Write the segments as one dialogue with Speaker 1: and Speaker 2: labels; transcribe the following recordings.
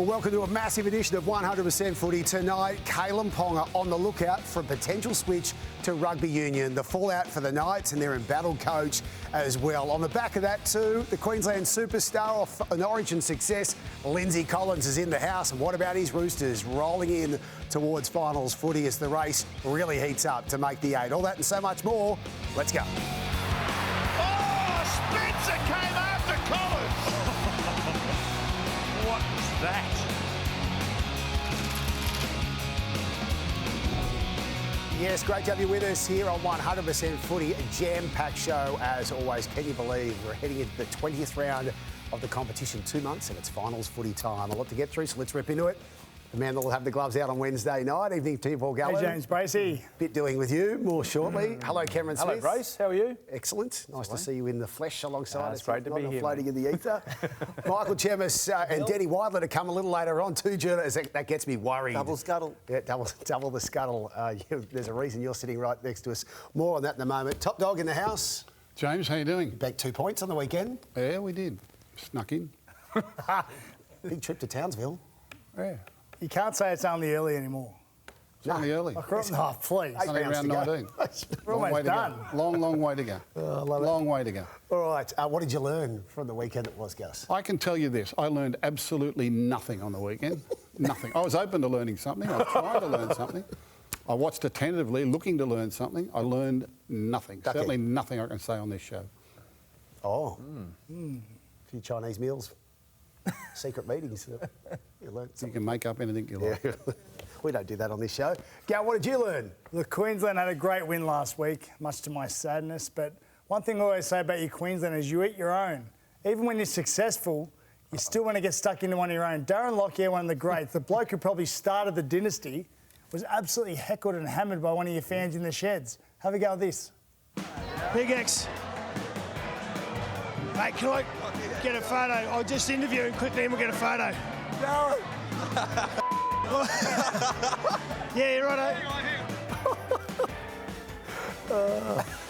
Speaker 1: Well, welcome to a massive edition of 100% Footy tonight. Kalyn Ponga on the lookout for a potential switch to rugby union. The fallout for the Knights and their embattled coach as well. On the back of that too, the Queensland superstar off an Origin success, Lindsay Collins is in the house. And what about his Roosters rolling in towards finals footy as the race really heats up to make the 8? All that and so much more. Let's go.
Speaker 2: Oh, Spencer came after Collins. What was that?
Speaker 1: Yes, great to have you with us here on 100% Footy, a jam-packed show as always. Can you believe we're heading into the 20th round of the competition, 2 months and it's finals footy time. A lot to get through, so let's rip into it. The man that will have the gloves out on Wednesday night. Evening to you, Paul Gallo.
Speaker 3: Hey, James Bracey.
Speaker 1: Bit doing with you more shortly. Hello, Cameron Smith.
Speaker 3: Hello, Brace. How are you?
Speaker 1: Excellent. Nice to see you in the flesh alongside us.
Speaker 3: It's great to be here.
Speaker 1: Floating in the ether. Michael Chemis and Denny Widler to come a little later on too, journalists. That gets me worried.
Speaker 4: Double scuttle.
Speaker 1: Yeah, double the scuttle. There's a reason you're sitting right next to us. More on that in a moment. Top dog in the house.
Speaker 5: James, how you doing?
Speaker 1: Back 2 points on the weekend.
Speaker 5: Yeah, we did. Snuck in.
Speaker 1: Big trip to Townsville.
Speaker 5: Yeah.
Speaker 3: You can't say it's only early anymore.
Speaker 5: It's only early.
Speaker 3: Oh, please.
Speaker 5: It's only around 19.
Speaker 3: We're almost done.
Speaker 5: Long way to go. Long way to go.
Speaker 1: All right. What did you learn from the weekend it was, Gus?
Speaker 5: I can tell you this. I learned absolutely nothing on the weekend. Nothing. I was open to learning something. I was trying to learn something. I watched attentively, looking to learn something. I learned nothing.
Speaker 1: Ducky.
Speaker 5: Certainly nothing I can say on this show.
Speaker 1: Oh. A few Chinese meals. Secret meetings. You learned
Speaker 5: You
Speaker 1: something.
Speaker 5: can make up anything you like.
Speaker 1: Yeah. We don't do that on this show. Gal, what did you learn?
Speaker 3: Look, Queensland had a great win last week, much to my sadness. But one thing I always say about you Queensland is you eat your own. Even when you're successful, you still want to get stuck into one of your own. Darren Lockyer, one of the greats, the bloke who probably started the dynasty, was absolutely heckled and hammered by one of your fans in the sheds. Have a go at this.
Speaker 6: Big X. Mate, can I get a photo? I'll just interview him quickly and we'll get a photo.
Speaker 1: No.
Speaker 6: Yeah, you're right.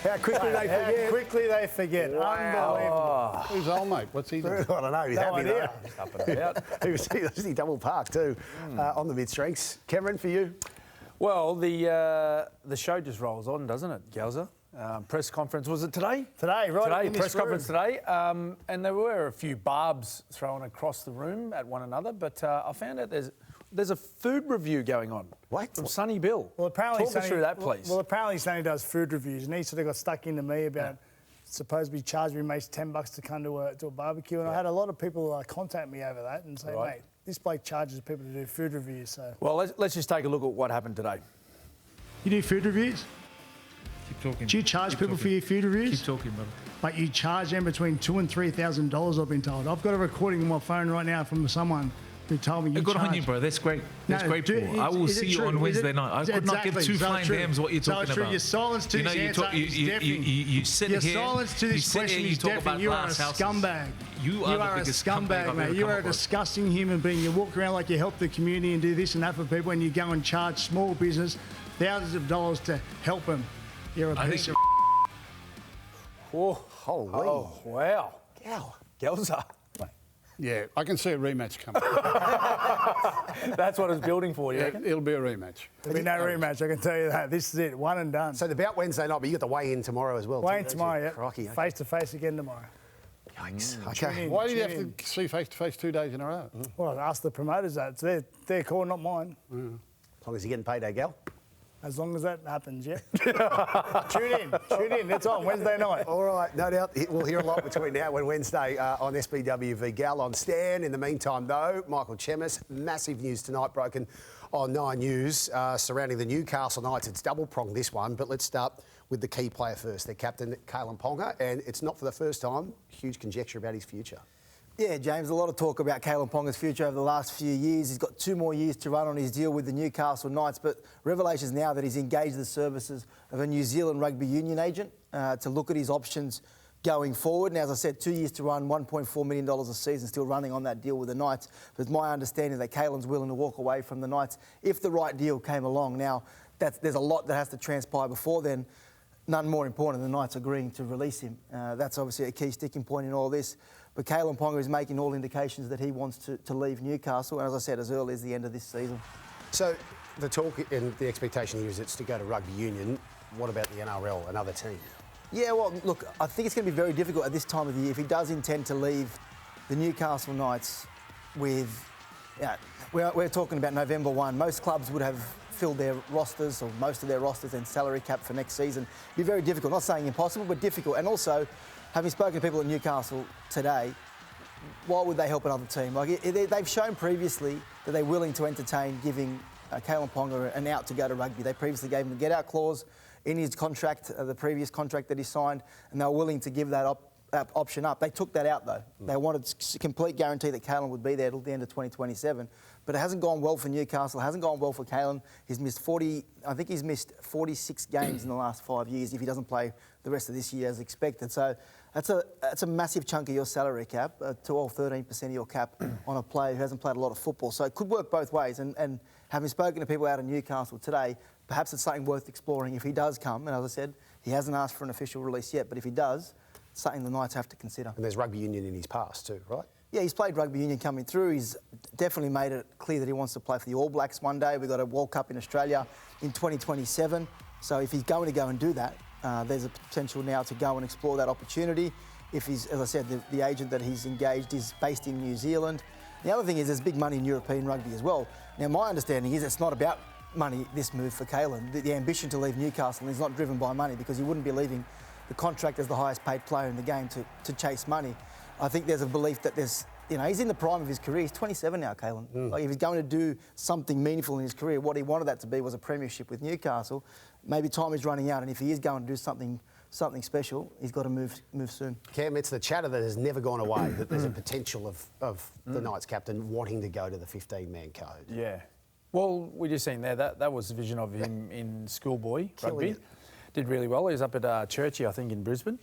Speaker 1: How quickly they forget.
Speaker 3: How quickly they forget. Unbelievable.
Speaker 5: Who's old mate? What's he doing?
Speaker 1: I don't know. He's
Speaker 3: No
Speaker 1: happy
Speaker 3: idea.
Speaker 1: though. He double parked too on the mid-strengths. Cameron, for you?
Speaker 7: Well, the show just rolls on, doesn't it, Galza? Press conference, was it today?
Speaker 3: Today, right
Speaker 7: Today,
Speaker 3: in this
Speaker 7: press
Speaker 3: room.
Speaker 7: conference today. And there were a few barbs thrown across the room at one another, but I found out there's a food review going on.
Speaker 1: What?
Speaker 7: From Sonny Bill.
Speaker 3: Well, apparently
Speaker 7: Talk us through that, please.
Speaker 3: Well, apparently Sonny does food reviews, and he sort of got stuck into me about supposedly charging me mates $10 to come to a barbecue, and I had a lot of people contact me over that and say, mate, this bloke charges people to do food reviews. So.
Speaker 7: Well, let's just take a look at what happened today.
Speaker 6: You do food reviews?
Speaker 8: Keep talking.
Speaker 6: Do you charge people for your food reviews?
Speaker 8: Keep talking, brother.
Speaker 6: But you charge them between $2,000 and $3,000, I've been told. I've got a recording on my phone right now from someone who told me you
Speaker 8: Good
Speaker 6: charge.
Speaker 8: on you, bro. That's great. That's great,
Speaker 6: dude,
Speaker 8: Paul. I will
Speaker 6: is it
Speaker 8: see you
Speaker 6: true?
Speaker 8: on
Speaker 6: Is
Speaker 8: Wednesday
Speaker 6: it-
Speaker 8: night. I could not give
Speaker 6: Exactly.
Speaker 8: two
Speaker 6: So
Speaker 8: flying
Speaker 6: true.
Speaker 8: dams what you're
Speaker 6: So
Speaker 8: talking
Speaker 6: true.
Speaker 8: about.
Speaker 6: Your silence to this answer is deafening.
Speaker 8: You sit
Speaker 6: Your
Speaker 8: here.
Speaker 6: silence to this question is deafening. You are a scumbag.
Speaker 8: You are the
Speaker 6: a
Speaker 8: biggest scumbag
Speaker 6: scumbag,
Speaker 8: I've
Speaker 6: mate.
Speaker 8: ever
Speaker 6: You
Speaker 8: come
Speaker 6: are a
Speaker 8: across.
Speaker 6: disgusting human being. You walk around like you help the community and do this and that for people, and you go and charge small business thousands of dollars to help them. You're a piece of.
Speaker 7: Oh,
Speaker 1: Holy.
Speaker 7: oh wow.
Speaker 1: Gal.
Speaker 7: Galza.
Speaker 5: Yeah, I can see a rematch coming.
Speaker 7: That's what it's building for, you
Speaker 5: Yeah,
Speaker 7: reckon?
Speaker 5: it'll be a rematch.
Speaker 3: There'll be no rematch, I can tell you that. This is it, one and done.
Speaker 1: So the bout Wednesday night, but you got the weigh-in tomorrow as well.
Speaker 3: Wayne
Speaker 1: don't you?
Speaker 3: tomorrow, yeah.
Speaker 1: Crikey. Okay.
Speaker 3: Face to face again tomorrow.
Speaker 1: Yikes.
Speaker 3: Tune
Speaker 1: Okay.
Speaker 3: in,
Speaker 5: Why do you
Speaker 3: tune
Speaker 5: have
Speaker 3: in.
Speaker 5: to see face-to-face 2 days in a row?
Speaker 3: Well, ask the promoters that. It's their call, not mine.
Speaker 1: As long as you're getting paid, Gal.
Speaker 3: As long as that happens, yeah. Tune in. It's on Wednesday night.
Speaker 1: All right, no doubt we'll hear a lot between now and Wednesday on SBW v Gal on Stan. In the meantime, though, Michael Chemis, massive news tonight broken on 9 News surrounding the Newcastle Knights. It's double-pronged, this one, but let's start with the key player first, their captain, Kalyn Ponga, and it's not for the first time, huge conjecture about his future.
Speaker 4: Yeah, James, a lot of talk about Kalyn Ponga's future over the last few years. He's got 2 more years to run on his deal with the Newcastle Knights, but revelations now that he's engaged the services of a New Zealand rugby union agent to look at his options going forward. Now, as I said, 2 years to run, $1.4 million a season, still running on that deal with the Knights. But it's my understanding that Kalyn's willing to walk away from the Knights if the right deal came along. Now, there's a lot that has to transpire before then. None more important than the Knights agreeing to release him. That's obviously a key sticking point in all this. But Kalyn Ponga is making all indications that he wants to leave Newcastle, and as I said, as early as the end of this season.
Speaker 1: So the talk and the expectation here is it's to go to rugby union. What about the NRL, another team?
Speaker 4: Yeah, well, look, I think it's going to be very difficult at this time of the year if he does intend to leave the Newcastle Knights with... Yeah, we're talking about November 1. Most clubs would have filled their rosters, or most of their rosters, and salary cap for next season. It'd be very difficult. Not saying impossible, but difficult. And also, having spoken to people at Newcastle today, why would they help another team? Like, they've shown previously that they're willing to entertain giving Kalyn Ponga an out to go to rugby. They previously gave him a get-out clause in his contract, the previous contract that he signed, and they were willing to give that option up. They took that out, though. They wanted a complete guarantee that Kayln would be there till the end of 2027. But it hasn't gone well for Newcastle. It hasn't gone well for Kayln. He's missed 46 games in the last 5 years if he doesn't play the rest of this year as expected. So that's a massive chunk of your salary cap, 12, 13% of your cap on a player who hasn't played a lot of football. So it could work both ways. And having spoken to people out of Newcastle today, perhaps it's something worth exploring if he does come. And as I said, he hasn't asked for an official release yet, but if he does, it's something the Knights have to consider.
Speaker 1: And there's rugby union in his past too, right?
Speaker 4: Yeah, he's played rugby union coming through. He's definitely made it clear that he wants to play for the All Blacks one day. We've got a World Cup in Australia in 2027. So if he's going to go and do that, there's a potential now to go and explore that opportunity. If he's, as I said, the agent that he's engaged is based in New Zealand. The other thing is there's big money in European rugby as well. Now, my understanding is it's not about money, this move for Kayln. The ambition to leave Newcastle is not driven by money, because he wouldn't be leaving the contract as the highest paid player in the game to chase money. I think there's a belief that there's, he's in the prime of his career. He's 27 now, Kayln. Like, if he's going to do something meaningful in his career, what he wanted that to be was a premiership with Newcastle. Maybe time is running out, and if he is going to do something special, he's got to move soon.
Speaker 1: Cam, it's the chatter that has never gone away, that there's a potential of the Knights captain wanting to go to the 15-man code.
Speaker 7: Yeah. Well, we just seen there, that was the vision of him in schoolboy rugby. Did really well. He was up at Churchy, I think, in Brisbane.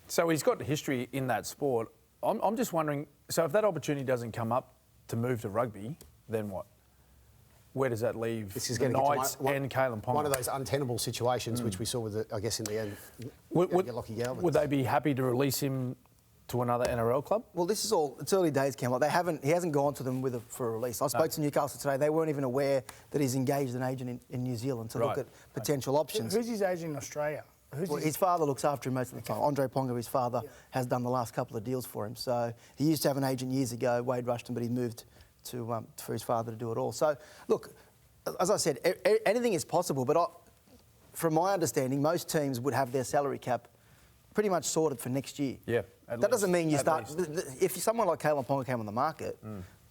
Speaker 7: So he's got history in that sport. I'm just wondering, so if that opportunity doesn't come up to move to rugby, then what? Where does that leave the Knights and Kalyn Ponga?
Speaker 1: One of those untenable situations which we saw with, I guess, in the end, Lockie Galvin.
Speaker 7: Would they be happy to release him to another NRL club?
Speaker 4: Well, it's early days, Cam. Like, he hasn't gone to them for a release. I spoke to Newcastle today. They weren't even aware that he's engaged an agent in New Zealand to look at potential options.
Speaker 3: Who's his agent in Australia?
Speaker 4: His father looks after him most of the time. Andre Ponga, his father, has done the last couple of deals for him. So he used to have an agent years ago, Wade Rushton, but he moved for his father to do it all. So, look, as I said, anything is possible, but from my understanding, most teams would have their salary cap pretty much sorted for next year.
Speaker 7: Yeah.
Speaker 4: That doesn't mean you start... If someone like Kalyn Ponga came on the market,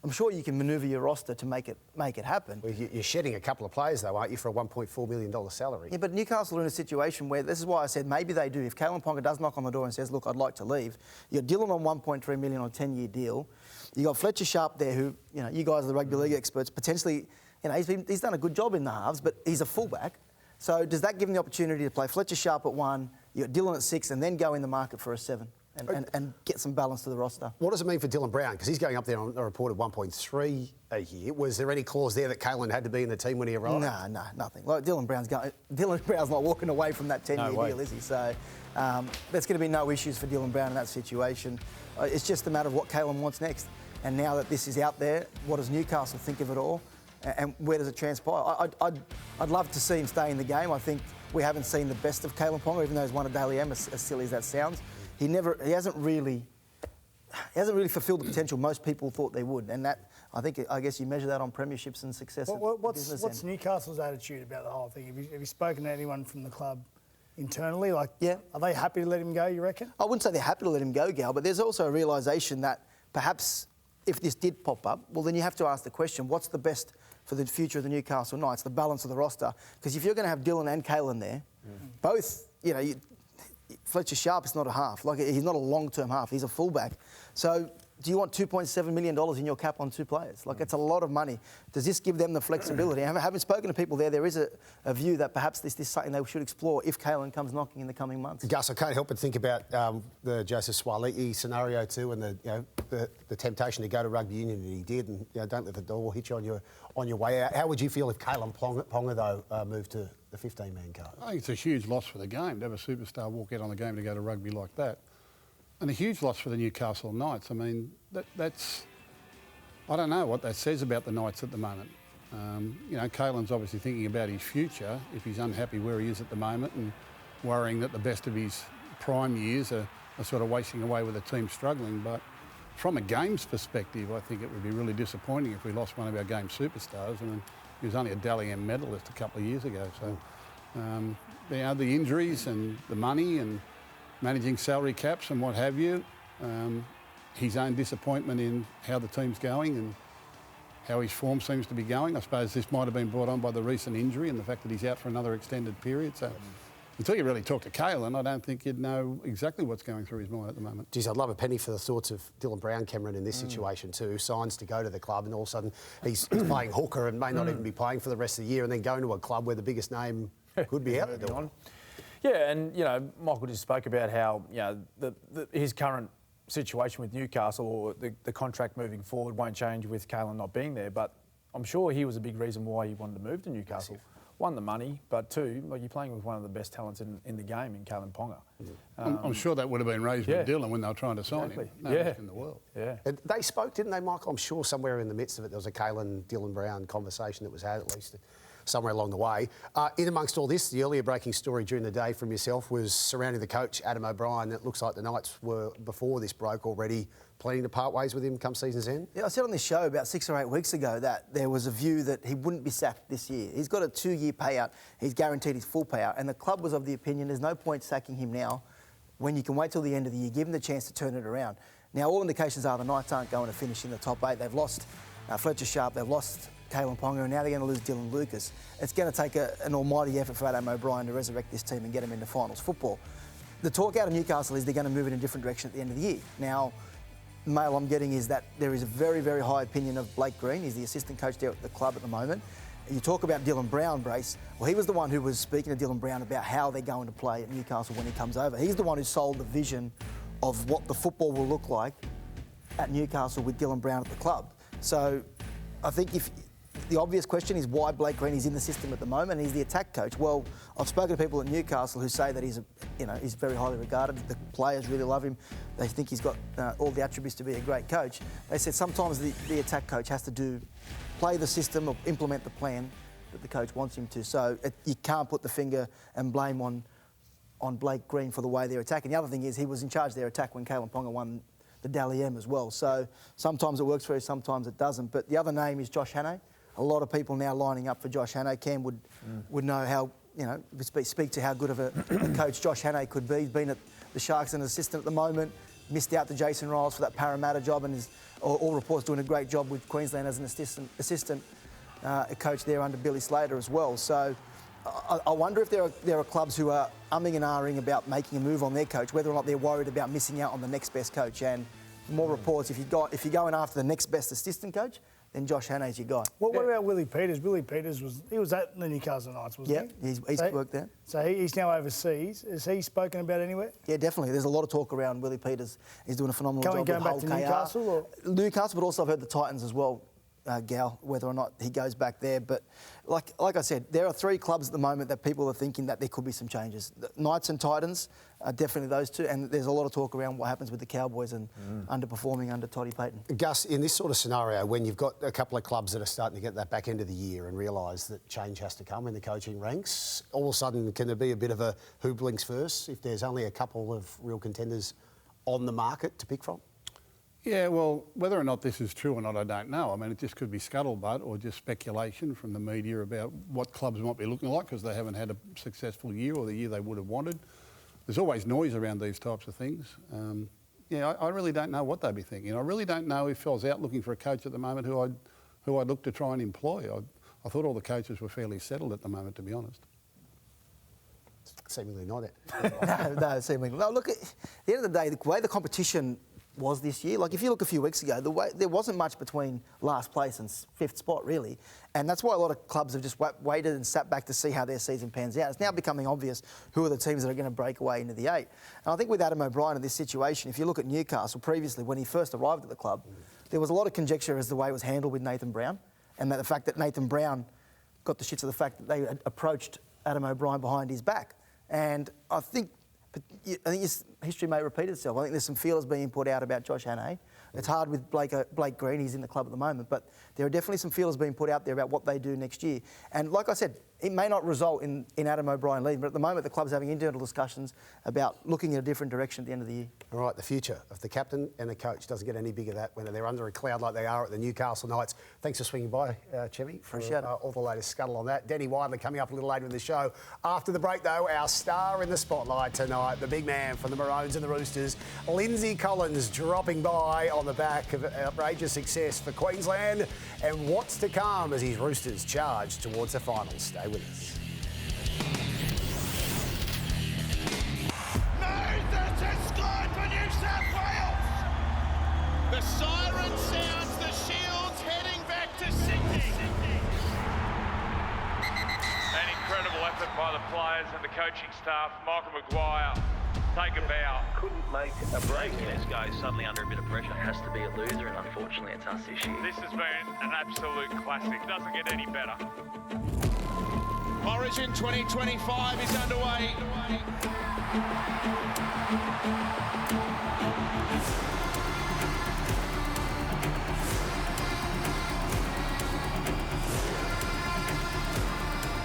Speaker 4: I'm sure you can manoeuvre your roster to make it happen.
Speaker 1: Well, you're shedding a couple of players, though, aren't you, for a $1.4 million salary?
Speaker 4: Yeah, but Newcastle are in a situation where, this is why I said maybe they do. If Kalyn Ponga does knock on the door and says, look, I'd like to leave, you're Dylan on $1.3 million on a 10-year deal. You got Fletcher Sharp there, who, you guys are the rugby league experts, potentially, he's done a good job in the halves, but he's a fullback. So does that give him the opportunity to play Fletcher Sharp at 1, you got Dylan at 6, and then go in the market for a 7? And get some balance to the roster.
Speaker 1: What does it mean for Dylan Brown? Because he's going up there on a reported 1.3 a year. Was there any clause there that Kayln had to be in the team when he arrived?
Speaker 4: No, nothing. Like, Dylan Brown's not walking away from that 10-year deal, is he? So there's going to be no issues for Dylan Brown in that situation. It's just a matter of what Kayln wants next. And now that this is out there, what does Newcastle think of it all? And where does it transpire? I'd love to see him stay in the game. I think we haven't seen the best of Kalyn Ponga, even though he's won a Daily M, as silly as that sounds. He hasn't really fulfilled the potential most people thought they would, and that I guess you measure that on premierships and success.
Speaker 3: What's Newcastle's attitude about the whole thing? Have you spoken to anyone from the club internally? Are they happy to let him go, you reckon?
Speaker 4: I wouldn't say they're happy to let him go, Gal, but there's also a realisation that perhaps if this did pop up, well, then you have to ask the question: what's the best for the future of the Newcastle Knights? The balance of the roster, because if you're going to have Dylan and Kayln there, both, Fletcher Sharp is not a half. Like, he's not a long-term half. He's a fullback. So do you want $2.7 million in your cap on 2 players? Like, it's a lot of money. Does this give them the flexibility? Having spoken to people there is a view that perhaps this is something they should explore if Kayln comes knocking in the coming months.
Speaker 1: Gus, I can't help but think about the Joseph Swaliti scenario too, and the temptation to go to rugby union, and he did, and don't let the door hit you on your way out. How would you feel if Kalyn Ponga though moved to the 15-man code?
Speaker 5: I think it's a huge loss for the game to have a superstar walk out on the game to go to rugby like that. And a huge loss for the Newcastle Knights. I mean, that's... I don't know what that says about the Knights at the moment. You know, Kaylyn's obviously thinking about his future if he's unhappy where he is at the moment and worrying that the best of his prime years are sort of wasting away with the team struggling. But from a games perspective, I think it would be really disappointing if we lost one of our game superstars. I mean, he was only a Dally M medalist a couple of years ago. So, you know, the injuries and the money and managing salary caps and what have you, his own disappointment in how the team's going and how his form seems to be going. I suppose this might have been brought on by the recent injury and the fact that he's out for another extended period. So until you really talk to Kaylyn, I don't think you'd know exactly what's going through his mind at the moment.
Speaker 1: Geez, I'd love a penny for the thoughts of Dylan Brown, Cameron, in this situation too. Signs to go to the club and all of a sudden he's playing hooker and may not even be playing for the rest of the year and then going to a club where the biggest name could be out the door.
Speaker 7: Yeah, and, you know, Michael just spoke about how, you know, his current situation with Newcastle or the contract moving forward won't change with Kaylyn not being there, but I'm sure he was a big reason why he wanted to move to Newcastle. One, the money, but two, like, you're playing with one of the best talents in the game in Kalyn Ponga.
Speaker 5: I'm sure that would have been raised with Dylan when they were trying to sign him. No risk in the world.
Speaker 7: Yeah.
Speaker 1: And they spoke, didn't they, Michael? I'm sure somewhere in the midst of it there was a Dylan Brown conversation that was had at least somewhere along the way. In amongst all this, the earlier breaking story during the day from yourself was surrounding the coach, Adam O'Brien. It looks like the Knights were, before this broke already, planning to part ways with him come season's end.
Speaker 4: Yeah, I said on this show about 6 or 8 weeks ago that there was a view that he wouldn't be sacked this year. He's got a 2-year payout. He's guaranteed his full payout. And the club was of the opinion there's no point sacking him now when you can wait till the end of the year, give him the chance to turn it around. Now, all indications are the Knights aren't going to finish in the top 8. They've lost Fletcher Sharp, they've lost Kalyn Ponga, and now they're going to lose Dylan Lucas. It's going to take an almighty effort for Adam O'Brien to resurrect this team and get them into finals football. The talk out of Newcastle is they're going to move in a different direction at the end of the year. Now, the mail I'm getting is that there is a very, very high opinion of Blake Green. He's the assistant coach there at the club at the moment. You talk about Dylan Brown, Brace. Well, he was the one who was speaking to Dylan Brown about how they're going to play at Newcastle when he comes over. He's the one who sold the vision of what the football will look like at Newcastle with Dylan Brown at the club. So I think if the obvious question is why Blake Green is in the system at the moment. He's the attack coach. Well, I've spoken to people at Newcastle who say that he's very highly regarded. The players really love him. They think he's got all the attributes to be a great coach. They said sometimes the attack coach has to play the system or implement the plan that the coach wants him to. So you can't put the finger and blame on Blake Green for the way they're attacking. The other thing is he was in charge of their attack when Kalyn Ponga won the Dally M as well. So sometimes it works for you, sometimes it doesn't. But the other name is Josh Hannay. A lot of people now lining up for Josh Hannay. Cam would know how, speak to how good of a coach Josh Hannay could be. He's been at the Sharks as an assistant at the moment, missed out to Jason Riles for that Parramatta job and is, all reports, doing a great job with Queensland as an assistant coach there under Billy Slater as well. So I wonder if there are clubs who are umming and ahhing about making a move on their coach, whether or not they're worried about missing out on the next best coach. And more reports, if you're going after the next best assistant coach, then Josh Hannay's your guy.
Speaker 3: What about Willie Peters? Willie Peters was at the Newcastle Knights, wasn't he?
Speaker 4: Yeah, he's worked there.
Speaker 3: So he's now overseas. Is he spoken about anywhere?
Speaker 4: Yeah, definitely. There's a lot of talk around Willie Peters. He's doing a phenomenal job.
Speaker 3: Going back to Newcastle? Or?
Speaker 4: Newcastle, but also I've heard the Titans as well, Gal, whether or not he goes back there. But like I said, there are 3 clubs at the moment that people are thinking that there could be some changes. The Knights and Titans are definitely those 2, and there's a lot of talk around what happens with the Cowboys and underperforming under Toddy Payton.
Speaker 1: Gus, in this sort of scenario, when you've got a couple of clubs that are starting to get that back end of the year and realise that change has to come in the coaching ranks, all of a sudden can there be a bit of a who blinks first if there's only a couple of real contenders on the market to pick from?
Speaker 5: Yeah, well, whether or not this is true or not, I don't know. I mean, it just could be scuttlebutt or just speculation from the media about what clubs might be looking like because they haven't had a successful year or the year they would have wanted. There's always noise around these types of things. I really don't know what they'd be thinking. I really don't know if I was out looking for a coach at the moment who I'd look to try and employ. I thought all the coaches were fairly settled at the moment, to be honest.
Speaker 1: Seemingly not it.
Speaker 4: No, seemingly. No, look, at the end of the day, the way the competition was this year. Like, if you look a few weeks ago, there wasn't much between last place and 5th spot, really. And that's why a lot of clubs have just waited and sat back to see how their season pans out. It's now becoming obvious who are the teams that are going to break away into the 8. And I think with Adam O'Brien in this situation, if you look at Newcastle previously, when he first arrived at the club, there was a lot of conjecture as to the way it was handled with Nathan Brown, and that the fact that Nathan Brown got the shits of the fact that they had approached Adam O'Brien behind his back. And I think I think history may repeat itself. I think there's some feelers being put out about Josh Hannay. It's hard with Blake Green, he's in the club at the moment, but there are definitely some feelers being put out there about what they do next year. And like I said, it may not result in Adam O'Brien leaving, but at the moment the club's having internal discussions about looking in a different direction at the end of the year.
Speaker 1: All right, the future of the captain and the coach doesn't get any bigger that when they're under a cloud like they are at the Newcastle Knights. Thanks for swinging by, Chevy, for all the latest scuttle on that. Denny Widler coming up a little later in the show. After the break, though, our star in the spotlight tonight, the big man from the Maroons and the Roosters, Lindsay Collins, dropping by on the back of outrageous success for Queensland, and what's to come as his Roosters charge towards the finals. Stay with us.
Speaker 2: That's scored for New South Wales. The siren sounds, the Shields heading back to Sydney.
Speaker 9: An incredible effort by the players and the coaching staff. Michael Maguire, take a bow.
Speaker 10: Couldn't make a break. This guy is suddenly under a bit of pressure. It has to be a loser, and unfortunately it's us this year.
Speaker 9: This has been an absolute classic. Doesn't get any better.
Speaker 2: Origin 2025 is underway.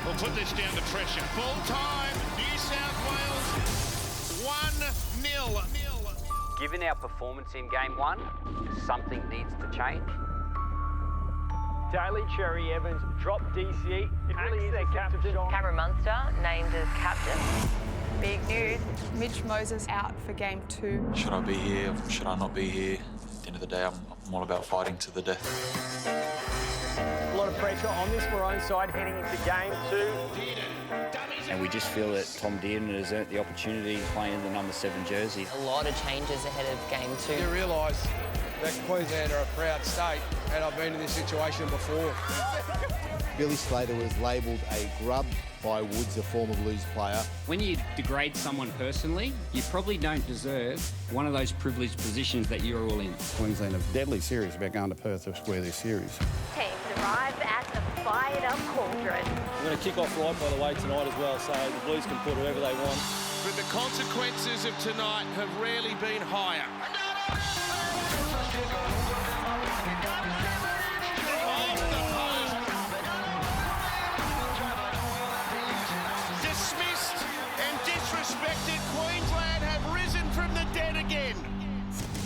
Speaker 2: We'll put this down to pressure. Full time, New South Wales 1-0.
Speaker 11: Given our performance in game one, something needs to change.
Speaker 12: Daly Cherry Evans dropped DCE. It really is their captain.
Speaker 13: Cameron Munster named as captain. Big news.
Speaker 14: Mitch Moses out for game 2.
Speaker 15: Should I be here? Should I not be here? At the end of the day, I'm all about fighting to the death.
Speaker 12: A lot of pressure on this Maroon side heading into game 2.
Speaker 16: And we just feel that Tom Dearden has earned the opportunity playing in the number 7 jersey.
Speaker 13: A lot of changes ahead of game 2.
Speaker 17: You realise that Queensland are a proud state, and I've been in this situation before.
Speaker 18: Billy Slater was labelled a grub by Woods, a former Blues player.
Speaker 19: When you degrade someone personally, you probably don't deserve one of those privileged positions that you're all in.
Speaker 5: Queensland are deadly serious about going to Perth to square their series.
Speaker 13: Teams arrive at the fired-up cauldron.
Speaker 20: We're going to kick off right, by the way, tonight as well, so the Blues can put whatever they want.
Speaker 2: But the consequences of tonight have rarely been higher. Dismissed and disrespected, Queensland have risen from the dead again.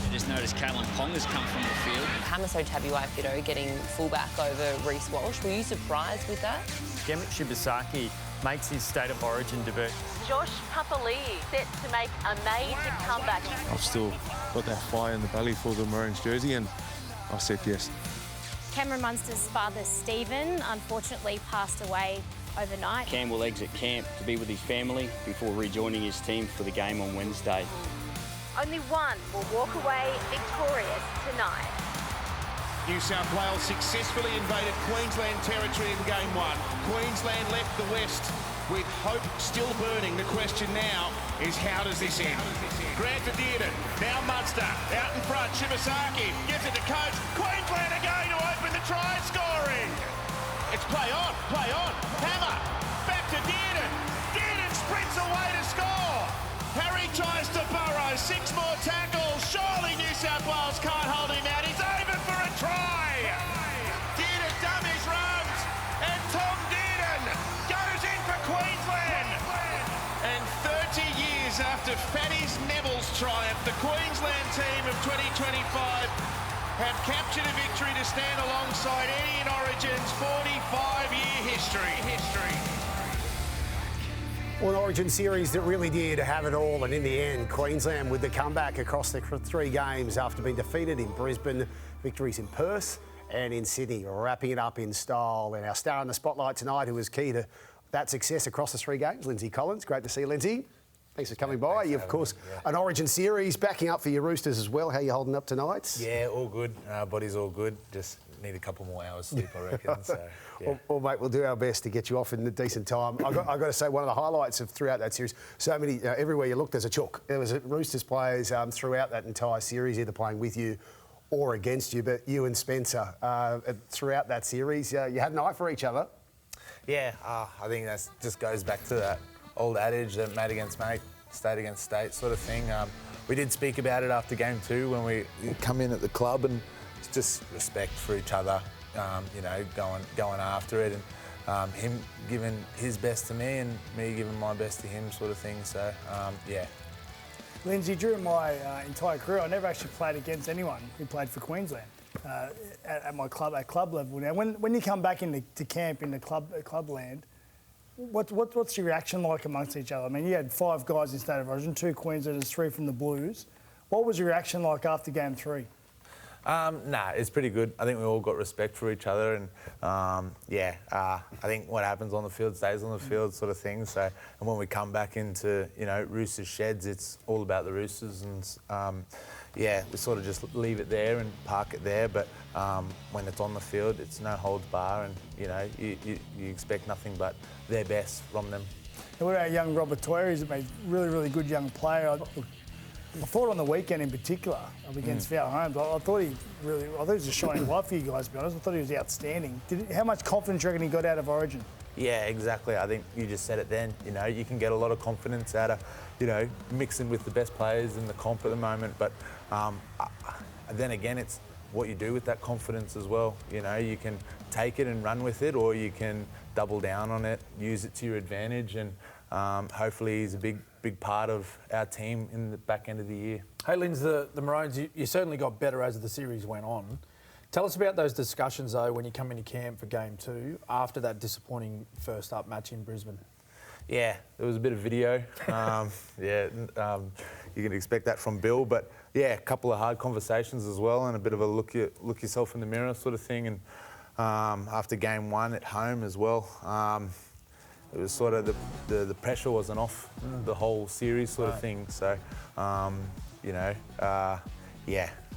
Speaker 19: I just noticed Kalyn Ponga's come from the field.
Speaker 13: Hamaso Tabuai-Fidow getting fullback over Reece Walsh. Were you surprised with that?
Speaker 12: Gemmick Shibasaki makes his State of Origin debut.
Speaker 13: Josh Papali'i set to make a major comeback.
Speaker 21: I've still got that fire in the belly for the Maroons jersey, and I said yes.
Speaker 22: Cameron Munster's father, Stephen, unfortunately passed away overnight.
Speaker 16: Cam will exit camp to be with his family before rejoining his team for the game on Wednesday.
Speaker 13: Only one will walk away victorious tonight.
Speaker 2: New South Wales successfully invaded Queensland territory in game 1. Queensland left the West with hope still burning. The question now is, how does this end? Grant to Dearden, now Munster, out in front, Shibasaki gives it to coach. Queensland are going to open the try scoring. It's play on, Hammer, back to Dearden. Dearden sprints away to score. Harry tries to burrow, 6 more tackles. Surely New South Wales can't hold him out. He's over for a try. Dearden dummies runs, and Tom Dearden goes in for Queensland. And 30 years after Fatty's Neville's triumph, the Queensland team of 2025 have captured a victory to stand alongside Eddie in Origin's 45-year history.
Speaker 1: Well, an Origin series that really did have it all, and in the end, Queensland with the comeback across the 3 games after being defeated in Brisbane, victories in Perth and in Sydney, wrapping it up in style. And our star in the spotlight tonight, who was key to that success across the 3 games, Lindsay Collins. Great to see you, Lindsay. Thanks for coming by. You, of course, an Origin series backing up for your Roosters as well. How are you holding up tonight?
Speaker 23: Yeah, all good. Body's all good. Just need a couple more hours sleep, I reckon. So, yeah.
Speaker 1: Well, mate, we'll do our best to get you off in a decent time. I've got to say, one of the highlights of throughout that series, so many, everywhere you look, there's a chook. There was Roosters players throughout that entire series, either playing with you or against you. But you and Spencer, throughout that series, you had an eye for each other.
Speaker 23: Yeah, I think that just goes back to that old adage that mate against mate state against state sort of thing. We did speak about it after game 2 when we come in at the club, and it's just respect for each other, you know, going after it, and him giving his best to me and me giving my best to him sort of thing. So, yeah.
Speaker 3: Lindsay, during my entire career, I never actually played against anyone who played for Queensland at my club, at club level. Now, when you come back into camp in the clubland, what's your reaction like amongst each other? I mean, you had 5 guys in State of Origin, 2 Queenslanders, 3 from the Blues. What was your reaction like after game 3?
Speaker 23: Nah, it's pretty good. I think we all got respect for each other, and I think what happens on the field stays on the field, sort of thing. So, and when we come back into, you know, Roosters sheds, it's all about the Roosters, and we sort of just leave it there and park it there. But when it's on the field, it's no holds bar, and you know, you expect nothing but their best from them.
Speaker 3: And what about young Robert Toyer? He's a really, really good young player. I thought on the weekend in particular, up against Val Holmes, I thought he was a shining light for you guys, to be honest. I thought he was outstanding. How much confidence do you reckon he got out of Origin?
Speaker 23: Yeah, exactly. I think you just said it then. You know, you can get a lot of confidence out of, you know, mixing with the best players in the comp at the moment. But then again, it's what you do with that confidence as well. You know, you can take it and run with it, or you can double down on it, use it to your advantage, and hopefully he's a big part of our team in the back end of the year.
Speaker 6: Hey, Linz, the Maroons, you certainly got better as the series went on. Tell us about those discussions, though, when you come into camp for game 2 after that disappointing first up match in Brisbane.
Speaker 23: Yeah, there was a bit of video. You can expect that from Bill, but yeah, a couple of hard conversations as well, and a bit of a look yourself in the mirror sort of thing. And after game 1 at home as well, it was sort of the pressure wasn't off the whole series sort of thing. So, you know,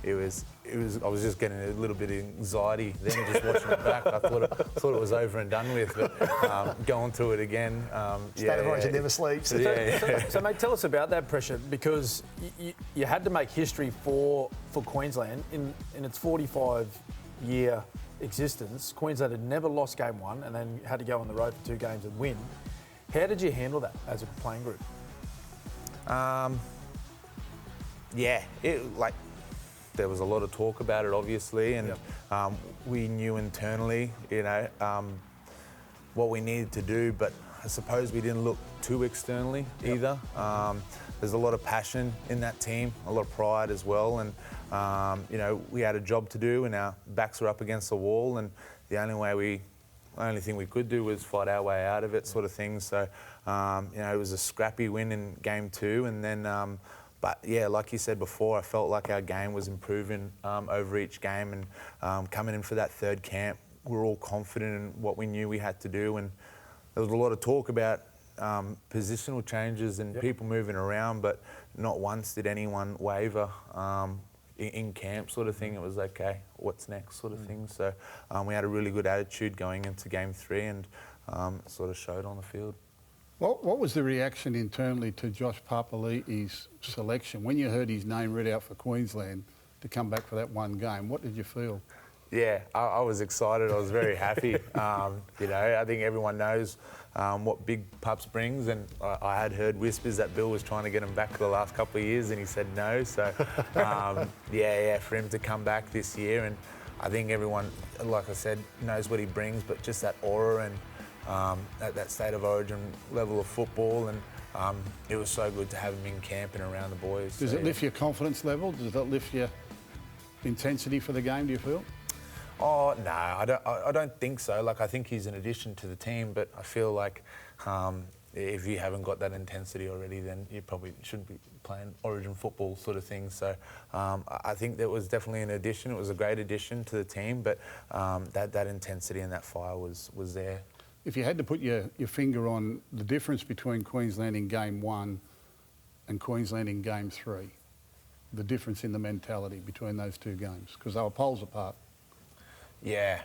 Speaker 23: it was. I was just getting a little bit of anxiety then, just watching it back. I thought it was over and done with, but going through it again.
Speaker 1: State of Origin never sleeps.
Speaker 6: So, mate, tell us about that pressure, because you had to make history for Queensland in its 45-year existence. Queensland had never lost game 1 and then had to go on the road for 2 games and win. How did you handle that as a playing group?
Speaker 23: There was a lot of talk about it, obviously, and we knew internally, you know, what we needed to do, but I suppose we didn't look too externally either. There's a lot of passion in that team, a lot of pride as well, and you know, we had a job to do, and our backs were up against the wall, and the only thing we could do was fight our way out of it, sort of thing. So, you know, it was a scrappy win in game 2, and then. But yeah, like you said before, I felt like our game was improving over each game, and coming in for that 3rd camp, we were all confident in what we knew we had to do, and there was a lot of talk about positional changes and people moving around, but not once did anyone waver in camp, sort of thing. It was okay, what's next, sort of thing. So we had a really good attitude going into game 3, and it sort of showed on the field.
Speaker 5: What was the reaction internally to Josh Papali'i's selection? When you heard his name read out for Queensland to come back for that one game, what did you feel?
Speaker 23: Yeah, I was excited. I was very happy. You know, I think everyone knows what Big Pups brings, and I had heard whispers that Bill was trying to get him back for the last couple of years, and he said no. So, for him to come back this year, and I think everyone, like I said, knows what he brings, but just that aura and at that State of Origin level of football, and it was so good to have him in camp and around the boys.
Speaker 5: Does it lift your confidence level? Does it lift your intensity for the game, do you feel?
Speaker 23: Oh, no, I don't think so. Like, I think he's an addition to the team, but I feel like if you haven't got that intensity already, then you probably shouldn't be playing Origin football, sort of thing. So I think that was definitely an addition. It was a great addition to the team, but that intensity and that fire was there.
Speaker 5: If you had to put your finger on the difference between Queensland in game 1 and Queensland in game 3, the difference in the mentality between those 2 games, because they were poles apart.
Speaker 23: Yeah,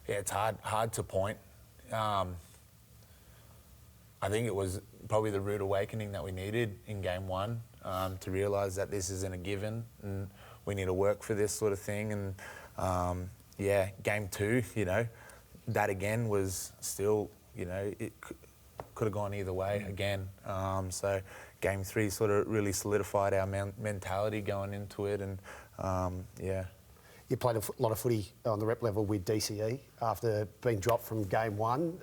Speaker 23: it's hard to point. I think it was probably the rude awakening that we needed in game 1 to realise that this isn't a given and we need to work for this sort of thing. And game 2, you know, that again was still, you know, it could have gone either way again. So Game 3 sort of really solidified our mentality going into it, and yeah.
Speaker 1: You played a lot of footy on the rep level with DCE after being dropped from Game 1.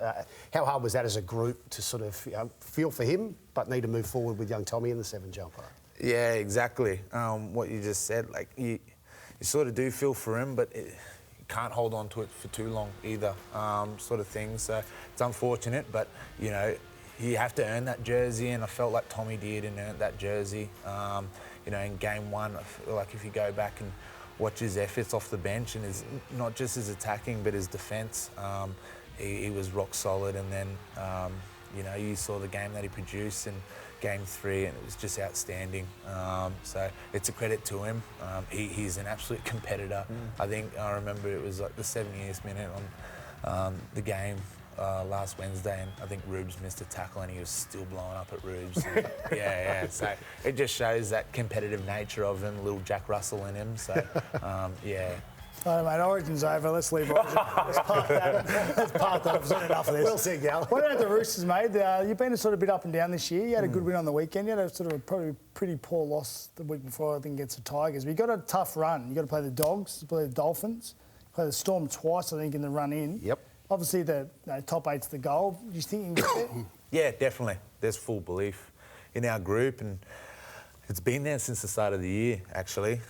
Speaker 1: How hard was that as a group to sort of feel for him, but need to move forward with young Tommy in the 7 jumper?
Speaker 23: Yeah, exactly. What you just said, like you sort of do feel for him, but you can't hold on to it for too long either, sort of thing. So it's unfortunate, but you know, you have to earn that jersey, and I felt like Tommy did and earned that jersey. You know, in Game 1, I feel like if you go back and watch his efforts off the bench and his, not just his attacking but his defence, he was rock solid. And then you know, you saw the game that he produced in Game 3, and it was just outstanding. So it's a credit to him. He's an absolute competitor. I think I remember it was like the 70th minute on the game last Wednesday, and I think Rubes missed a tackle and he was still blowing up at Rubes. Yeah. So it just shows that competitive nature of him, little Jack Russell in him. So yeah.
Speaker 3: All right, mate, Origin's over. Let's leave Origin. Let's park that. We've enough of this.
Speaker 1: Well said, Gal.
Speaker 3: What about the Roosters, mate? You've been a sort of bit up and down this year. You had a good win on the weekend. You had a sort of probably pretty poor loss the week before, I think, against the Tigers. But you got a tough run. You got to play the Dogs, play the Dolphins, play the Storm twice, I think, in the run in.
Speaker 1: Yep.
Speaker 3: Obviously, the top 8's the goal. Do you think you can get there?
Speaker 23: Yeah, definitely. There's full belief in our group, and it's been there since the start of the year, actually.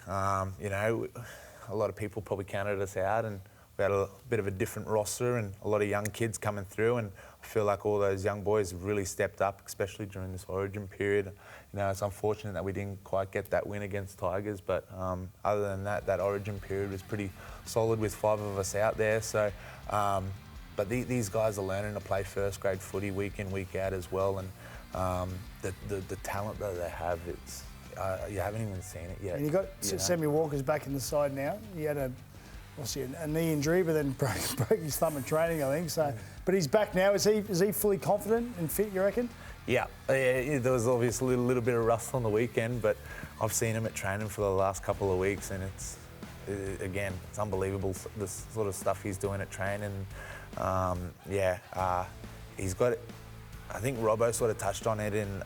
Speaker 23: You know, a lot of people probably counted us out, and we had a bit of a different roster and a lot of young kids coming through, and I feel like all those young boys have really stepped up, especially during this Origin period. You know, it's unfortunate that we didn't quite get that win against Tigers, but other than that, that Origin period was pretty solid with 5 of us out there. So, but these guys are learning to play first grade footy week in, week out as well, and the talent that they have, it's you haven't even seen it yet.
Speaker 3: And you got Sammy Walker's back in the side now. He had a knee injury, but then broke his thumb in training, I think. So, but he's back now. Is he fully confident and fit, you reckon?
Speaker 23: Yeah, there was obviously a little bit of rust on the weekend, but I've seen him at training for the last couple of weeks, and it's unbelievable, the sort of stuff he's doing at training. He's got it. I think Robbo sort of touched on it in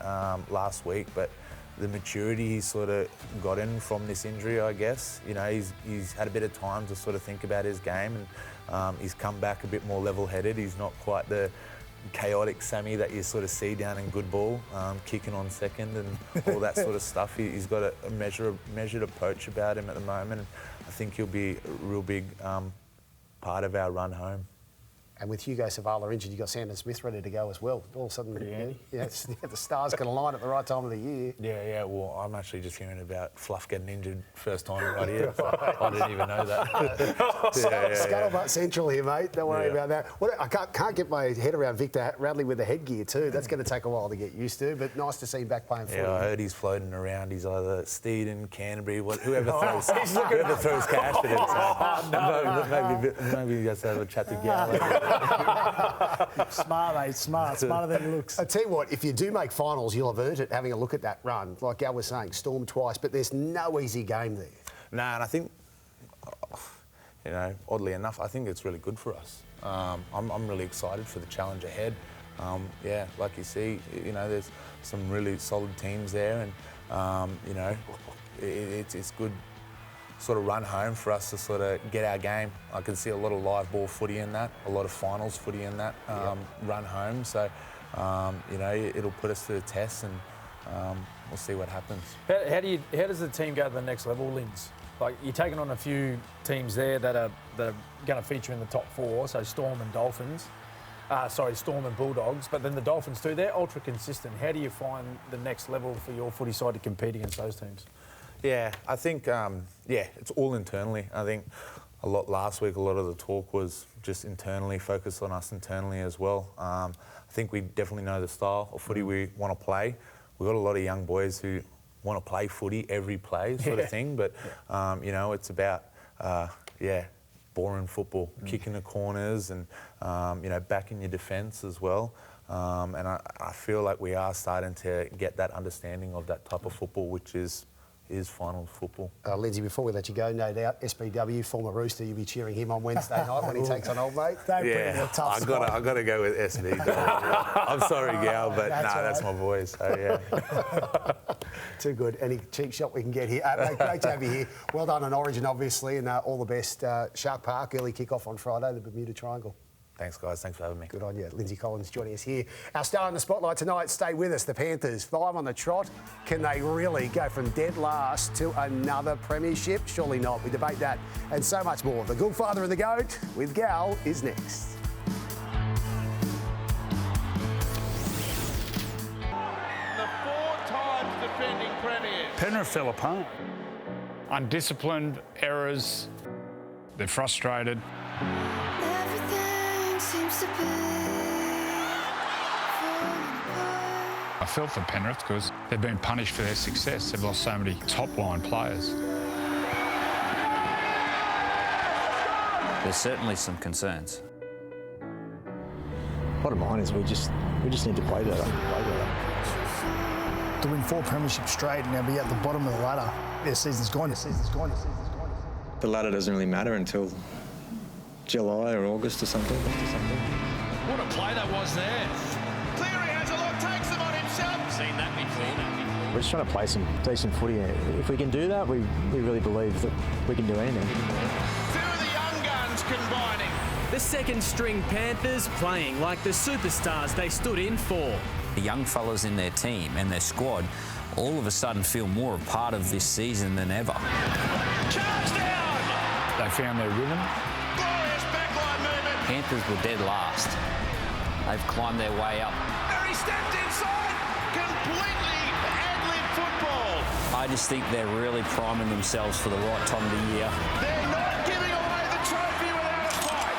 Speaker 23: last week, but the maturity he's sort of gotten from this injury, I guess. You know, he's had a bit of time to sort of think about his game, and he's come back a bit more level-headed. He's not quite the chaotic Sammy that you sort of see down in good ball, kicking on second and all that sort of stuff. He's got a measured approach about him at the moment, and I think he'll be a real big part of our run home.
Speaker 1: And with Hugo Savala injured, you've got Sandon Smith ready to go as well. All of a sudden, the stars can align at the right time of the year.
Speaker 23: Yeah. Well, I'm actually just hearing about Fluff getting injured first time right here. I didn't even know that.
Speaker 1: Scuttlebutt Central here, mate. Don't worry about that. I can't get my head around Victor Radley with the headgear too. That's going to take a while to get used to, but nice to see him back playing footy.
Speaker 23: Yeah, I heard he's floating around. He's either Steeden, Canterbury, whoever throws cash at him. So maybe just have a chat together.
Speaker 3: Smart, mate. Smarter than he looks.
Speaker 1: I tell you what, if you do make finals, you'll have earned it having a look at that run. Like Gal was saying, Storm twice, but there's no easy game there.
Speaker 23: Nah, and I think, you know, oddly enough, I think it's really good for us. I'm really excited for the challenge ahead. Like you see, you know, there's some really solid teams there, and you know, it's good sort of run home for us to sort of get our game. I can see a lot of live ball footy in that, a lot of finals footy in that run home. So, you know, it'll put us to the test, and we'll see what happens.
Speaker 6: How does the team go to the next level, Linz? Like, you're taking on a few teams there that are going to feature in the top 4, so Storm and Dolphins. Storm and Bulldogs, but then the Dolphins too, they're ultra consistent. How do you find the next level for your footy side to compete against those teams?
Speaker 23: Yeah, I think, it's all internally. I think last week, a lot of the talk was just internally, focused on us internally as well. I think we definitely know the style of footy we want to play. We've got a lot of young boys who want to play footy every play sort of thing, but, you know, it's about, boring football, kicking the corners and, you know, backing your defence as well. And I feel like we are starting to get that understanding of that type of football, which is is finals football.
Speaker 1: Lindsay, before we let you go, no doubt, SBW, former Rooster, you'll be cheering him on Wednesday night when he takes on Old Mate.
Speaker 23: Yeah, I got to go with SB. I'm sorry, Gal, but that's my boys. So, yeah.
Speaker 1: Too good. Any cheap shot we can get here. Mate, great to have you here. Well done on Origin, obviously, and all the best. Shark Park, early kick-off on Friday, the Bermuda Triangle.
Speaker 23: Thanks, guys. Thanks for having me.
Speaker 1: Good on you. Lindsay Collins joining us here. Our star in the spotlight tonight, stay with us. The Panthers, 5 on the trot. Can they really go from dead last to another premiership? Surely not. We debate that and so much more. The Good Father and the Goat with Gal is next.
Speaker 2: The 4 times defending premier.
Speaker 4: Penrith fell apart. Undisciplined, errors. They're frustrated. I felt for Penrith because they've been punished for their success. They've lost so many top-line players.
Speaker 7: There's certainly some concerns.
Speaker 8: Bottom line is we just need to play better.
Speaker 3: To win 4 premierships straight and now be at the bottom of the ladder, their season's gone.
Speaker 24: The ladder doesn't really matter until July or August or something.
Speaker 2: What a play that was there. Cleary has a look, takes them on himself. Seen that before.
Speaker 8: We're just trying to play some decent footy. If we can do that, we really believe that we can do anything.
Speaker 2: 2 of the young guns combining.
Speaker 25: The second string Panthers playing like the superstars they stood in for.
Speaker 7: The young fellas in their team and their squad all of a sudden feel more a part of this season than ever.
Speaker 2: Charge down!
Speaker 4: They found their rhythm.
Speaker 2: Glorious backline movement.
Speaker 7: Panthers were dead last. They've climbed their way up.
Speaker 2: And he stepped inside. Completely ad-lib football.
Speaker 7: I just think they're really priming themselves for the right time of the year.
Speaker 2: They're not giving away the trophy without a fight.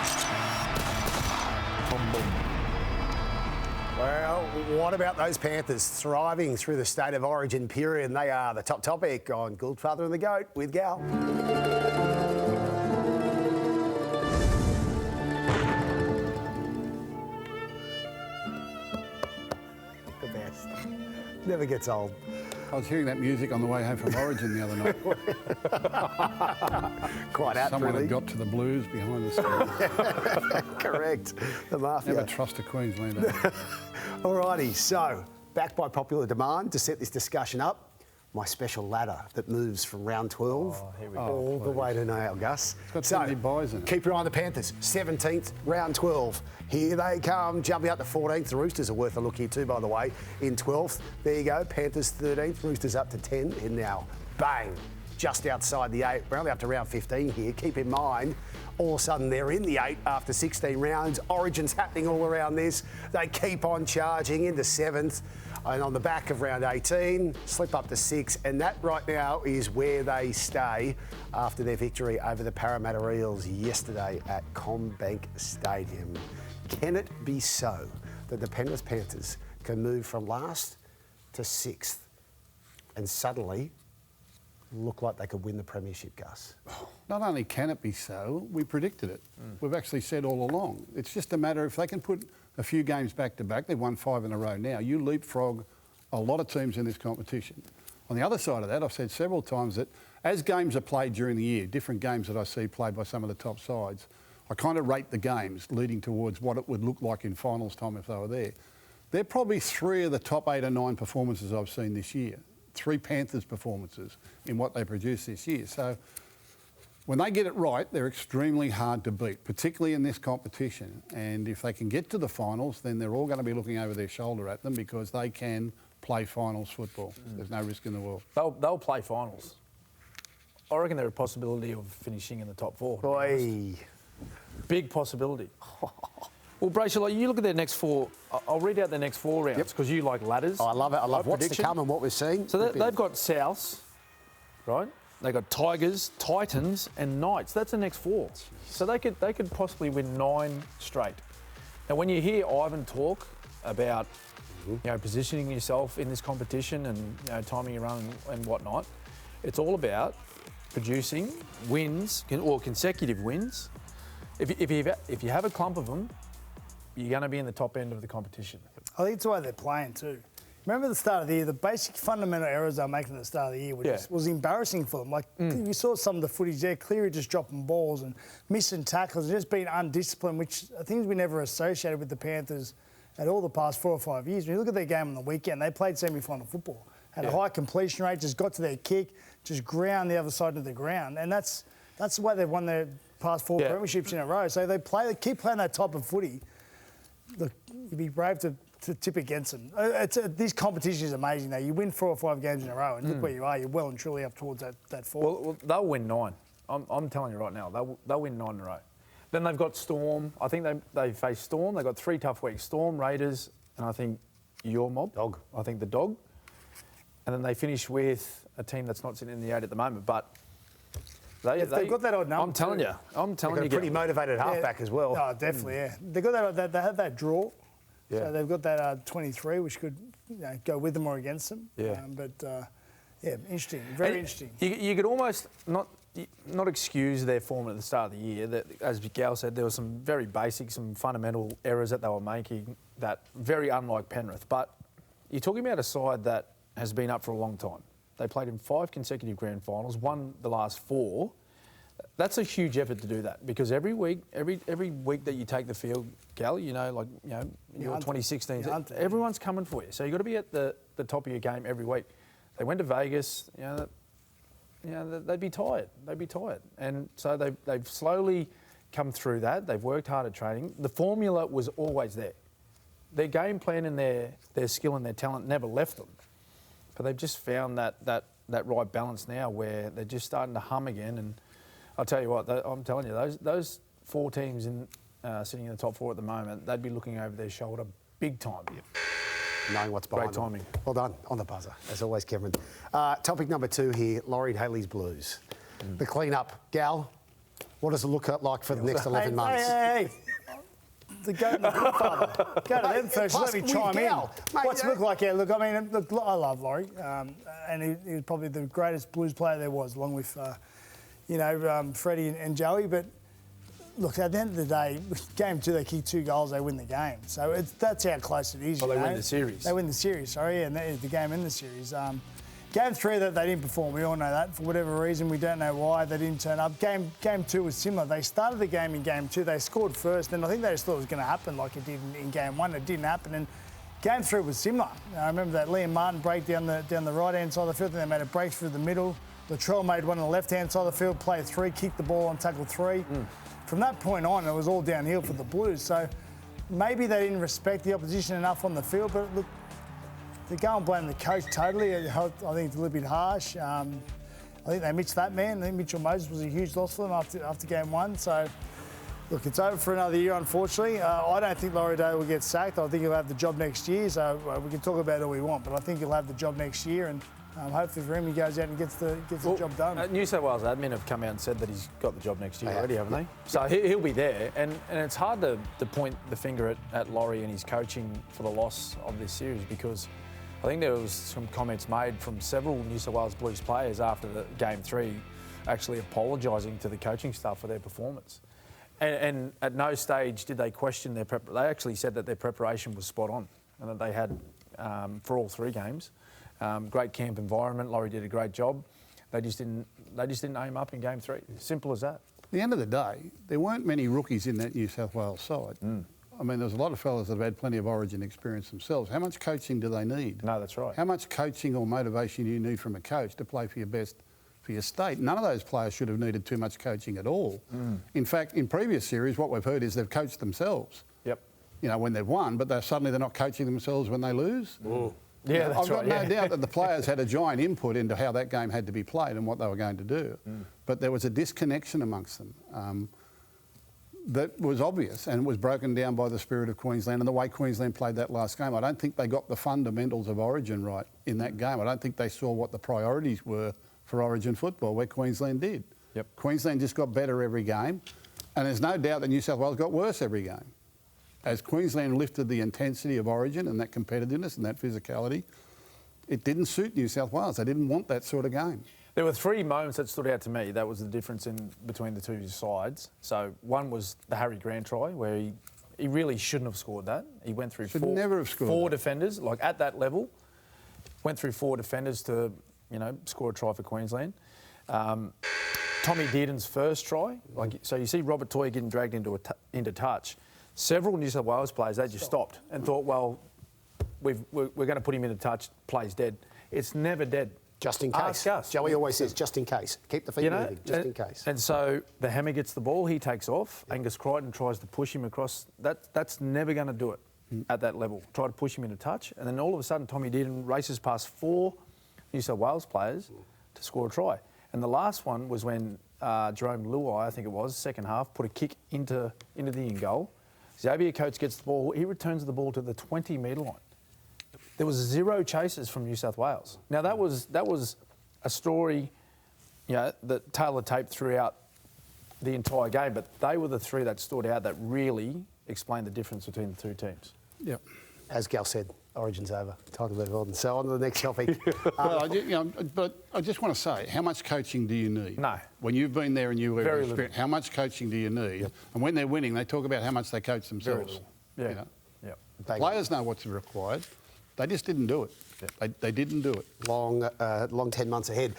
Speaker 1: Well, what about those Panthers thriving through the State of Origin period? And they are the top topic on Good Father and the Goat with Gal. The best. Never gets old.
Speaker 5: I was hearing that music on the way home from Origin the other night.
Speaker 1: Quite apt,
Speaker 5: Someone
Speaker 1: really.
Speaker 5: had got to the blues behind the screen.
Speaker 1: Correct. The Mafia.
Speaker 5: Never trust a Queenslander.
Speaker 1: Alrighty, so back by popular demand to set this discussion up, my special ladder that moves from round 12 all the way to now, Gus.
Speaker 5: It's got so many buys in it.
Speaker 1: Keep your eye on the Panthers. 17th, round 12. Here they come, jumping up to 14th. The Roosters are worth a look here too, by the way, in 12th. There you go, Panthers 13th, Roosters up to 10. And now, bang, just outside the 8. We're only up to round 15 here. Keep in mind, all of a sudden they're in the 8 after 16 rounds. Origin's happening all around this. They keep on charging into 7th. And on the back of round 18, slip up to 6. And that right now is where they stay after their victory over the Parramatta Eels yesterday at CommBank Stadium. Can it be so that the Penrith Panthers can move from last to 6th and suddenly look like they could win the premiership, Gus?
Speaker 5: Not only can it be so, we predicted it. We've actually said all along. It's just a matter if they can put a few games back to back. They've won 5 in a row now. You leapfrog a lot of teams in this competition. On the other side of that, I've said several times that as games are played during the year, different games that I see played by some of the top sides, I kind of rate the games leading towards what it would look like in finals time if they were there. They're probably 3 of the top 8 or 9 performances I've seen this year. 3 Panthers performances in what they produced this year. So when they get it right, they're extremely hard to beat, particularly in this competition. And if they can get to the finals, then they're all going to be looking over their shoulder at them because they can play finals football. There's no risk in the world.
Speaker 6: They'll play finals. I reckon there's a possibility of finishing in the top 4.
Speaker 1: Boy.
Speaker 6: Big possibility. Well, Brayshaw, you look at their next 4. I'll read out their next 4 rounds because you like ladders.
Speaker 1: Oh, I love it. I love what's to come and what we're seeing.
Speaker 6: So they've got Souths, right? They've got Tigers, Titans and Knights. That's the next 4. So they could possibly win 9 straight. Now, when you hear Ivan talk about positioning yourself in this competition and timing your run and whatnot, it's all about producing wins or consecutive wins. If you have a clump of them, you're going to be in the top end of the competition.
Speaker 3: I think it's the way they're playing too. Remember the start of the year, the basic fundamental errors they were making at the start of the year was embarrassing for them. Like, you saw some of the footage there, Cleary just dropping balls and missing tackles and just being undisciplined, which are things we never associated with the Panthers at all the past 4 or 5 years. When you look at their game on the weekend, they played semi-final football, had a high completion rate, just got to their kick, just ground the other side of the ground. And that's the way they've won their past 4 premierships in a row. So they keep playing that type of footy. Look, you'd be brave to tip against them. This competition is amazing, though. You win 4 or 5 games in a row, and look where you are. You're well and truly up towards that 4.
Speaker 6: Well, they'll win 9. I'm telling you right now, they'll win 9 in a row. Then they've got Storm. I think they face Storm. They've got 3 tough weeks. Storm, Raiders, and I think your mob.
Speaker 1: Dog.
Speaker 6: I think the Dog. And then they finish with a team that's not sitting in the 8 at the moment, but
Speaker 3: they've got that odd number.
Speaker 6: I'm telling you.
Speaker 1: They've got a pretty motivated halfback as well.
Speaker 3: Oh, definitely, yeah. They've got that. They have that draw. Yeah. So they've got that 23, which could go with them or against them.
Speaker 6: Yeah.
Speaker 3: Interesting. Very interesting.
Speaker 6: You could almost not excuse their form at the start of the year. That, as Gal said, there were some very basic, some fundamental errors that they were making that very unlike Penrith. But you're talking about a side that has been up for a long time. They played in 5 consecutive grand finals, won the last 4. That's a huge effort to do that because every week that you take the field, Gal, in your 2016, everyone's coming for you. So you've got to be at the top of your game every week. They went to Vegas, they'd be tired. And so they've slowly come through that. They've worked hard at training. The formula was always there. Their game plan and their skill and their talent never left them. But they've just found that right balance now where they're just starting to hum again. And I'll tell you what, I'm telling you, those 4 teams sitting in the top 4 at the moment, they'd be looking over their shoulder big time. Yep.
Speaker 1: Knowing what's behind
Speaker 6: Great timing.
Speaker 1: them. Well done on the buzzer, as always, Cameron. Topic number 2 here, Laurie Haley's Blues. The clean-up. Gal, what does it look like for the next 11 months?
Speaker 3: Hey. The goat and the godfather. Go to them first. Let me chime in. What's it look like? Yeah, look, I mean, look, I love Laurie, and he was probably the greatest Blues player there was, along with, Freddie and Joey. But look, at the end of the day, game 2, they kick 2 goals, they win the game. So that's how close it is.
Speaker 6: Well, they win the series.
Speaker 3: They win the series, sorry, and that is the game in the series. Game 3, that they didn't perform. We all know that. For whatever reason, we don't know why they didn't turn up. Game 2 was similar. They started the game in Game 2. They scored first, and I think they just thought it was going to happen like it did in Game 1. It didn't happen, and Game 3 was similar. I remember that Liam Martin break down the right-hand side of the field, and they made a break through the middle. Latrell made one on the left-hand side of the field, played 3, kicked the ball on tackle 3. From that point on, it was all downhill for the Blues. So maybe they didn't respect the opposition enough on the field, but look, to go and blame the coach totally, I think it's a little bit harsh. I think they missed that man. I think Mitchell Moses was a huge loss for them after Game 1. So, look, it's over for another year, unfortunately. I don't think Laurie Day will get sacked. I think he'll have the job next year. So we can talk about it all we want, but I think he'll have the job next year. And hopefully for him, he goes out and gets the job done.
Speaker 6: New South Wales admin have come out and said that he's got the job next year already, haven't they? So he'll be there. And it's hard to point the finger at Laurie and his coaching for the loss of this series because I think there was some comments made from several New South Wales Blues players after the Game 3 actually apologising to the coaching staff for their performance. And at no stage did they question their preparation. They actually said that their preparation was spot on and that they had, for all 3 games, great camp environment. Laurie did a great job. They just didn't aim up in Game 3. Simple as that.
Speaker 5: At the end of the day, there weren't many rookies in that New South Wales side. I mean, there's a lot of fellas that have had plenty of Origin experience themselves. How much coaching do they need?
Speaker 6: No, that's right.
Speaker 5: How much coaching or motivation do you need from a coach to play for your best for your state? None of those players should have needed too much coaching at all. In fact, in previous series, what we've heard is they've coached themselves.
Speaker 6: Yep.
Speaker 5: When they've won, but suddenly they're not coaching themselves when they lose.
Speaker 6: Yeah, that's
Speaker 5: I've got no doubt that the players had a giant input into how that game had to be played and what they were going to do. But there was a disconnection amongst them. That was obvious and was broken down by the spirit of Queensland and the way Queensland played that last game. I don't think they got the fundamentals of Origin right in that game. I don't think they saw what the priorities were for Origin football, where Queensland did.
Speaker 6: Yep.
Speaker 5: Queensland just got better every game, and there's no doubt that New South Wales got worse every game. As Queensland lifted the intensity of Origin and that competitiveness and that physicality, it didn't suit New South Wales. They didn't want that sort of game.
Speaker 6: There were 3 moments that stood out to me. That was the difference between the 2 sides. So one was the Harry Grant try, where he really shouldn't have scored that. He went through 4 defenders, like at that level. went through 4 defenders to, score a try for Queensland. Tommy Dearden's first try, so you see Robert Toy getting dragged into touch. Several New South Wales players, they just stopped and thought, well, we're going to put him into touch, play's dead. It's never dead.
Speaker 1: Just in case.
Speaker 6: Ask us.
Speaker 1: Joey always says, just in case. Keep the feet moving, just in case.
Speaker 6: And so the hammer gets the ball, he takes off. Yep. Angus Crichton tries to push him across. That's never going to do it at that level. Try to push him into touch. And then all of a sudden, Tommy Dearden races past 4 New South Wales players to score a try. And the last one was when Jerome Luai, I think it was, second half, put a kick into the in goal. Xavier Coates gets the ball. He returns the ball to the 20-metre line. There was 0 chases from New South Wales. Now, that was a story, that Taylor taped throughout the entire game, but they were the 3 that stood out that really explained the difference between the 2 teams.
Speaker 5: Yep.
Speaker 1: As Gal said, Origin's over. Time to move on. So on to the next topic.
Speaker 5: But I just want to say, how much coaching do you need?
Speaker 6: No.
Speaker 5: When you've been there and you were
Speaker 6: Very
Speaker 5: experienced, how much coaching do you need?
Speaker 1: Yep.
Speaker 5: And when they're winning, they talk about how much they coach themselves.
Speaker 6: Very little. Yeah.
Speaker 5: Yep. Players know what's required. They just didn't do it. Yep. They didn't do it.
Speaker 1: Long 10 months ahead.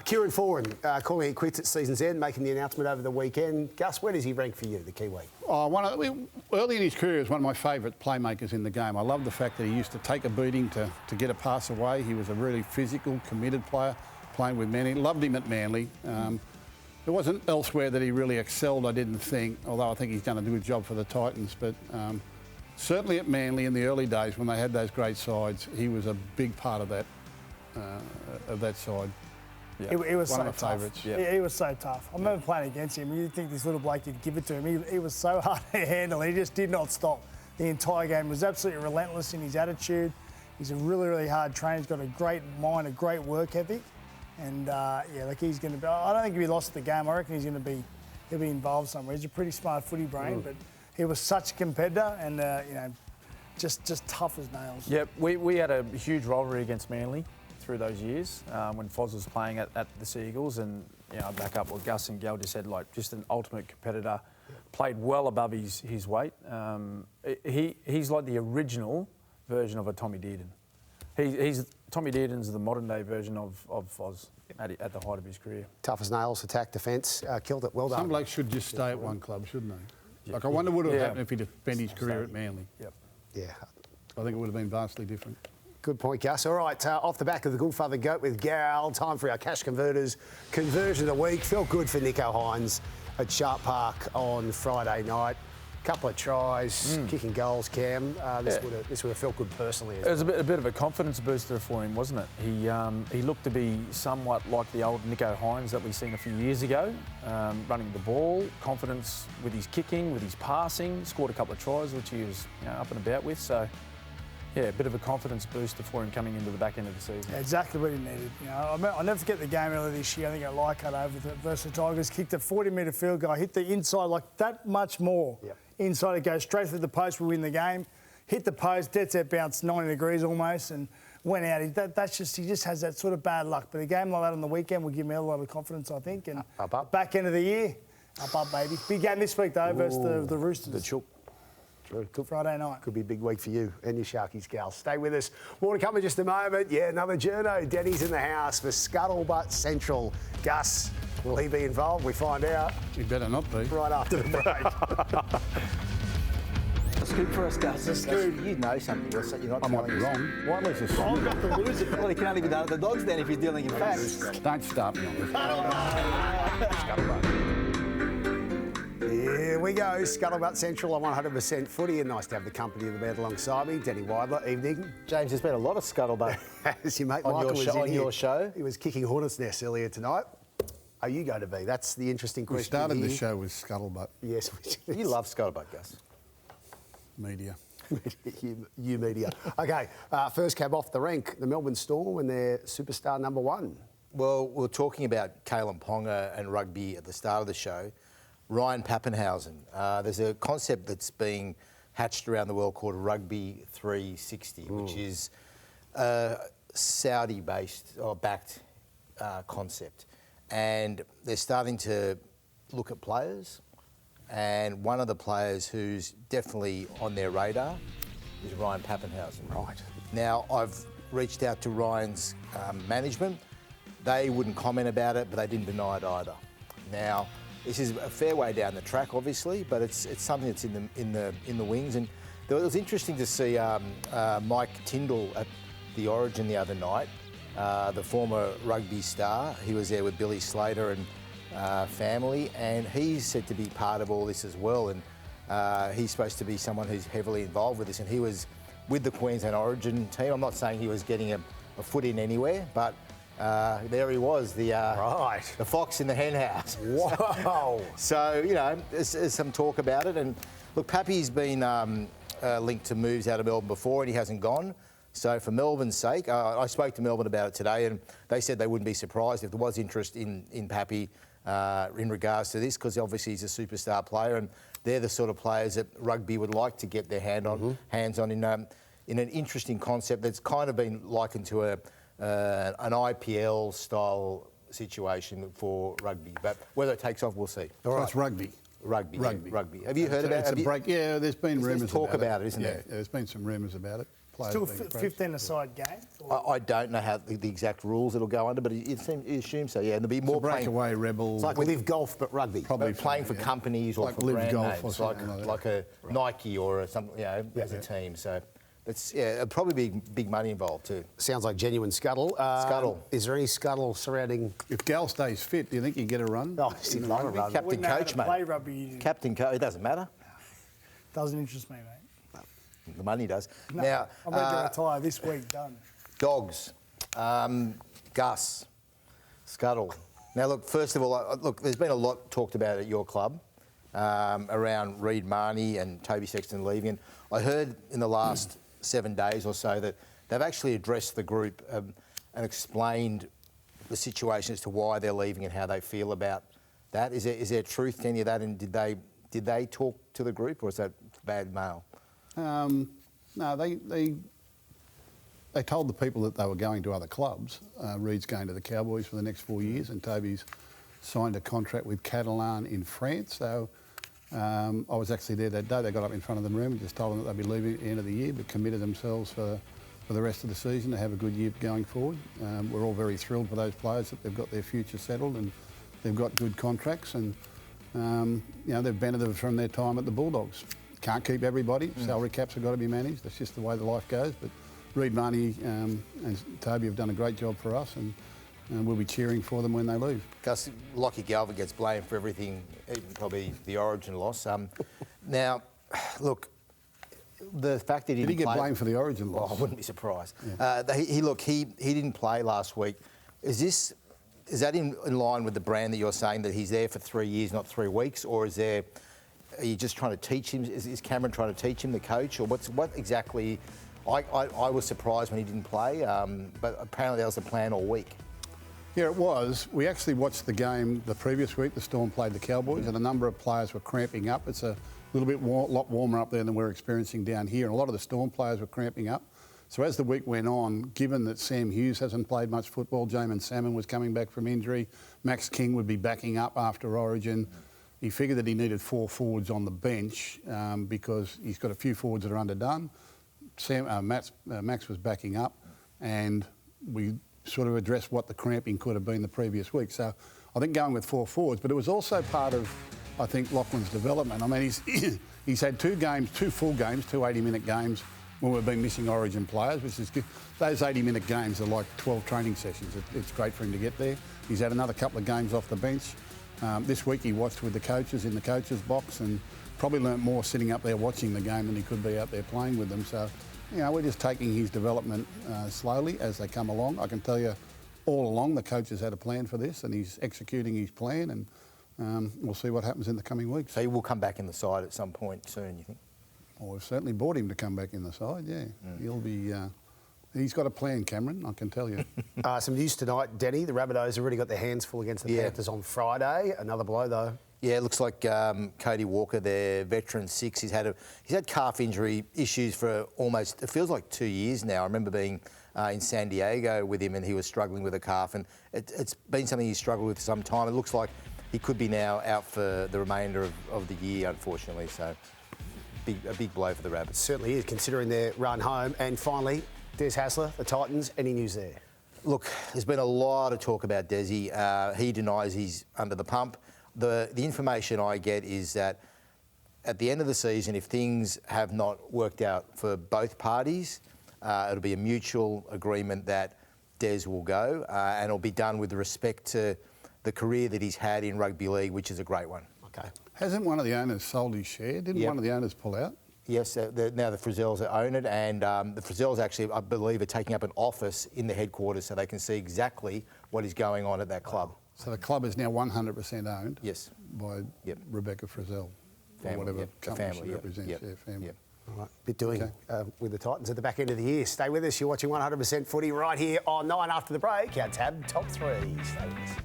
Speaker 1: Kieran Foran calling it quits at season's end, making the announcement over the weekend. Gus, where does he rank for you, the Kiwi?
Speaker 5: Early in his career, he was one of my favourite playmakers in the game. I love the fact that he used to take a beating to get a pass away. He was a really physical, committed player, playing with Manly. Loved him at Manly. There wasn't elsewhere that he really excelled, I didn't think, although I think he's done a good job for the Titans. But certainly at Manly in the early days when they had those great sides, he was a big part of that side.
Speaker 3: Yeah. He was
Speaker 5: one
Speaker 3: so
Speaker 5: of my favourites.
Speaker 3: Yeah. He was so tough. I remember playing against him. You'd think this little bloke you'd give it to him. He was so hard to handle. He just did not stop the entire game. He was absolutely relentless in his attitude. He's a really, really hard trainer. He's got a great mind, a great work ethic. And, he's going to be... I don't think if he lost the game, I reckon he'll be involved somewhere. He's a pretty smart footy brain, but he was such a competitor and, just tough as nails.
Speaker 6: Yep, we had a huge rivalry against Manly through those years when Foz was playing at the Seagulls, and I back up what Gus and Gal just said, just an ultimate competitor, played well above his weight. He's like the original version of a Tommy Dearden. Tommy Dearden's the modern day version of Foz at the height of his career.
Speaker 1: Tough as nails, attack, defence, killed it, well done.
Speaker 5: Some blokes should just stay at one club, shouldn't they? I wonder what would have happened if he'd spent his career at Manly.
Speaker 6: Yep.
Speaker 1: Yeah.
Speaker 5: I think it would have been vastly different.
Speaker 1: Good point, Gus. All right, off the back of the Goodfather Goat with Gal, time for our Cash Converters Conversion of the Week. Felt good for Nico Hines at Sharp Park on Friday night. Couple of tries, kicking goals, Cam. This would have felt good personally.
Speaker 6: It was a bit of a confidence booster for him, wasn't it? He looked to be somewhat like the old Nico Hines that we seen a few years ago, running the ball, confidence with his kicking, with his passing, scored a couple of tries, which he was up and about with. So, a bit of a confidence booster for him coming into the back end of the season.
Speaker 3: Yeah, exactly what he needed. I'll never forget the game earlier this year. I think at Leichhardt over versus the Tigers, kicked a 40-metre field goal, hit the inside like that much more. Yep. Inside it goes straight through the post, we win the game. Hit the post, dead set bounce 90 degrees almost, and went out. He just has that sort of bad luck. But a game like that on the weekend will give me a lot of confidence, I think. And back end of the year, up, baby. Big game this week though versus the Roosters.
Speaker 1: The Chook. True.
Speaker 3: Friday night.
Speaker 1: Could be a big week for you and your Sharkies, Gal. Stay with us. More to come in just a moment. Yeah, another journo. Denny's in the house for Scuttlebutt Central. Gus, will he be involved? We find out.
Speaker 5: He better not be.
Speaker 1: Right after the break.
Speaker 9: Scoop for us, Gus. A scoop. You know something else that you're not telling us.
Speaker 5: I might be wrong. Why lose this?
Speaker 9: I've got the loser. Well, he can't even done at the Dogs then if he's dealing in facts.
Speaker 5: Don't start me on this.
Speaker 1: Here we go, Scuttlebutt Central on 100% Footy, and nice to have the company of the man alongside me, Danny Weidler. Evening.
Speaker 9: James, there's been a lot of scuttlebutt
Speaker 1: as your mate Michael was in your show. He was kicking hornets' nests earlier tonight. Are you going to be? That's the interesting question.
Speaker 5: We started the show with scuttlebutt.
Speaker 1: Yes, we did.
Speaker 9: You love scuttlebutt, Gus.
Speaker 5: Media.
Speaker 1: you media. Okay, first cab off the rank, the Melbourne Storm and their superstar number one.
Speaker 9: Well, we were talking about Kalyn Ponga and rugby at the start of the show. Ryan Pappenhausen. There's a concept that's being hatched around the world called Rugby 360, which is a Saudi-based or backed concept. And they're starting to look at players. And one of the players who's definitely on their radar is Ryan Pappenhausen.
Speaker 1: Right.
Speaker 9: Now, I've reached out to Ryan's management. They wouldn't comment about it, but they didn't deny it either. Now, this is a fair way down the track, obviously, but it's something that's in the wings. And it was interesting to see Mike Tindall at the Origin the other night, the former rugby star. He was there with Billy Slater and family, and he's said to be part of all this as well. And he's supposed to be someone who's heavily involved with this, and he was with the Queensland Origin team. I'm not saying he was getting a foot in anywhere, but there he was, the fox in the hen house.
Speaker 1: Wow.
Speaker 9: So, you know, there's some talk about it. And look, Pappy's been linked to moves out of Melbourne before, and he hasn't gone. So for Melbourne's sake, I spoke to Melbourne about it today, and they said they wouldn't be surprised if there was interest in Pappy in regards to this, because obviously he's a superstar player, and they're the sort of players that rugby would like to get their hands on in an interesting concept that's kind of been likened to an IPL style situation for rugby. But whether it takes off, we'll see.
Speaker 5: So it's rugby.
Speaker 9: Rugby. Have you heard about it?
Speaker 5: Yeah, there's been rumours
Speaker 9: talk about it, isn't there?
Speaker 5: Yeah, there's been some rumours about it.
Speaker 3: Still 15-a-side game?
Speaker 9: I don't know how the exact rules it'll go under, but you assume so, yeah. And there'll be more
Speaker 5: breakaway rebels.
Speaker 1: It's like Live Golf, but rugby.
Speaker 9: Probably playing for companies or
Speaker 5: like
Speaker 9: for
Speaker 5: Live
Speaker 9: brand
Speaker 5: Golf
Speaker 9: names,
Speaker 5: or something
Speaker 9: like a Nike or something, you know, as a team. So it's it'll probably be big money involved too.
Speaker 1: Sounds like genuine scuttle.
Speaker 9: Scuttle.
Speaker 1: Is there any scuttle surrounding?
Speaker 5: If Gal stays fit, do you think you get a run?
Speaker 1: Oh, he'd love a run.
Speaker 9: Captain coach, mate.
Speaker 3: Play rugby.
Speaker 9: Captain coach. It doesn't matter.
Speaker 3: Doesn't interest me, mate.
Speaker 9: The money does.
Speaker 3: No,
Speaker 9: now,
Speaker 3: I'm ready to retire this week. Done.
Speaker 9: Dogs. Gus. Scuttle. Now, look, first of all, there's been a lot talked about at your club around Reid Marnie and Toby Sexton leaving. And I heard in the last 7 days or so that they've actually addressed the group and explained the situation as to why they're leaving and how they feel about that. Is there truth to any of that? And did they talk to the group, or is that bad mail?
Speaker 5: No, they told the people that they were going to other clubs. Reid's going to the Cowboys for the next 4 years, and Toby's signed a contract with Kayln in France. So I was actually there that day. They got up in front of the room and just told them that they'd be leaving at the end of the year, but committed themselves for the rest of the season to have a good year going forward. We're all very thrilled for those players that they've got their future settled and they've got good contracts, and you know, they've benefited from their time at the Bulldogs. Can't keep everybody. Salary caps have got to be managed. That's just the way the life goes. But Reid Marnie and Toby have done a great job for us, and we'll be cheering for them when they leave.
Speaker 9: Gus, Lockie Galvin gets blamed for everything, even probably the Origin loss. Now, look, the fact that he didn't
Speaker 5: get blamed for the Origin loss?
Speaker 9: I wouldn't be surprised.
Speaker 5: Yeah.
Speaker 9: He didn't play last week. Is that in line with the brand that you're saying, that he's there for 3 years, not 3 weeks, or are you just trying to teach him? Is Cameron trying to teach him, the coach, or what exactly? I was surprised when he didn't play, but apparently that was the plan all week.
Speaker 5: Yeah, it was. We actually watched the game the previous week. The Storm played the Cowboys, and a number of players were cramping up. It's a little bit lot warmer up there than we're experiencing down here, and a lot of the Storm players were cramping up. So as the week went on, given that Sam Hughes hasn't played much football, Jamin Salmon was coming back from injury, Max King would be backing up after Origin. He figured that he needed 4 forwards on the bench because he's got a few forwards that are underdone. Max was backing up, and we sort of addressed what the cramping could have been the previous week. So I think going with 4 forwards, but it was also part of, I think, Lachlan's development. I mean, he's had 2 full games, 2 80-minute games when we've been missing Origin players, which is good. Those 80-minute games are like 12 training sessions. It's great for him to get there. He's had another couple of games off the bench. This week he watched with the coaches in the coaches box and probably learnt more sitting up there watching the game than he could be out there playing with them. So, you know, we're just taking his development slowly as they come along. I can tell you all along the coaches had a plan for this, and he's executing his plan, and we'll see what happens in the coming weeks.
Speaker 9: So he will come back in the side at some point soon, you think?
Speaker 5: Well, we've certainly brought him to come back in the side, yeah. He'll be... he's got a plan, Cameron, I can tell you.
Speaker 1: Some news tonight, Denny. The Rabbitohs have already got their hands full against the Panthers on Friday. Another blow, though.
Speaker 9: Yeah, it looks like Cody Walker, their veteran 6, he's had calf injury issues for almost, it feels like 2 years now. I remember being in San Diego with him, and he was struggling with a calf, and it's been something he's struggled with for some time. It looks like he could be now out for the remainder of the year, unfortunately. So a big blow for the Rabbits.
Speaker 1: Certainly is, considering their run home. And finally, Des Hasler, the Titans, any news there?
Speaker 9: Look, there's been a lot of talk about Desi. He denies he's under the pump. The information I get is that at the end of the season, if things have not worked out for both parties, it'll be a mutual agreement that Des will go, and it'll be done with respect to the career that he's had in rugby league, which is a great one.
Speaker 1: Okay.
Speaker 5: Hasn't one of the owners sold his share? Didn't one of the owners pull out?
Speaker 9: Yes, now the Frizzels own it, and the Frizzels actually, I believe, are taking up an office in the headquarters so they can see exactly what is going on at that club.
Speaker 5: So the club is now 100% owned.
Speaker 9: Yes.
Speaker 5: By Rebecca Frizzell,
Speaker 9: family,
Speaker 5: or whatever company
Speaker 9: family,
Speaker 5: she represents.
Speaker 9: Yep.
Speaker 5: Yeah, family.
Speaker 9: Yep.
Speaker 1: All right, bit doing with the Titans at the back end of the year. Stay with us. You're watching 100% Footy right here on 9 after the break. Our tab top 3. Stay with us.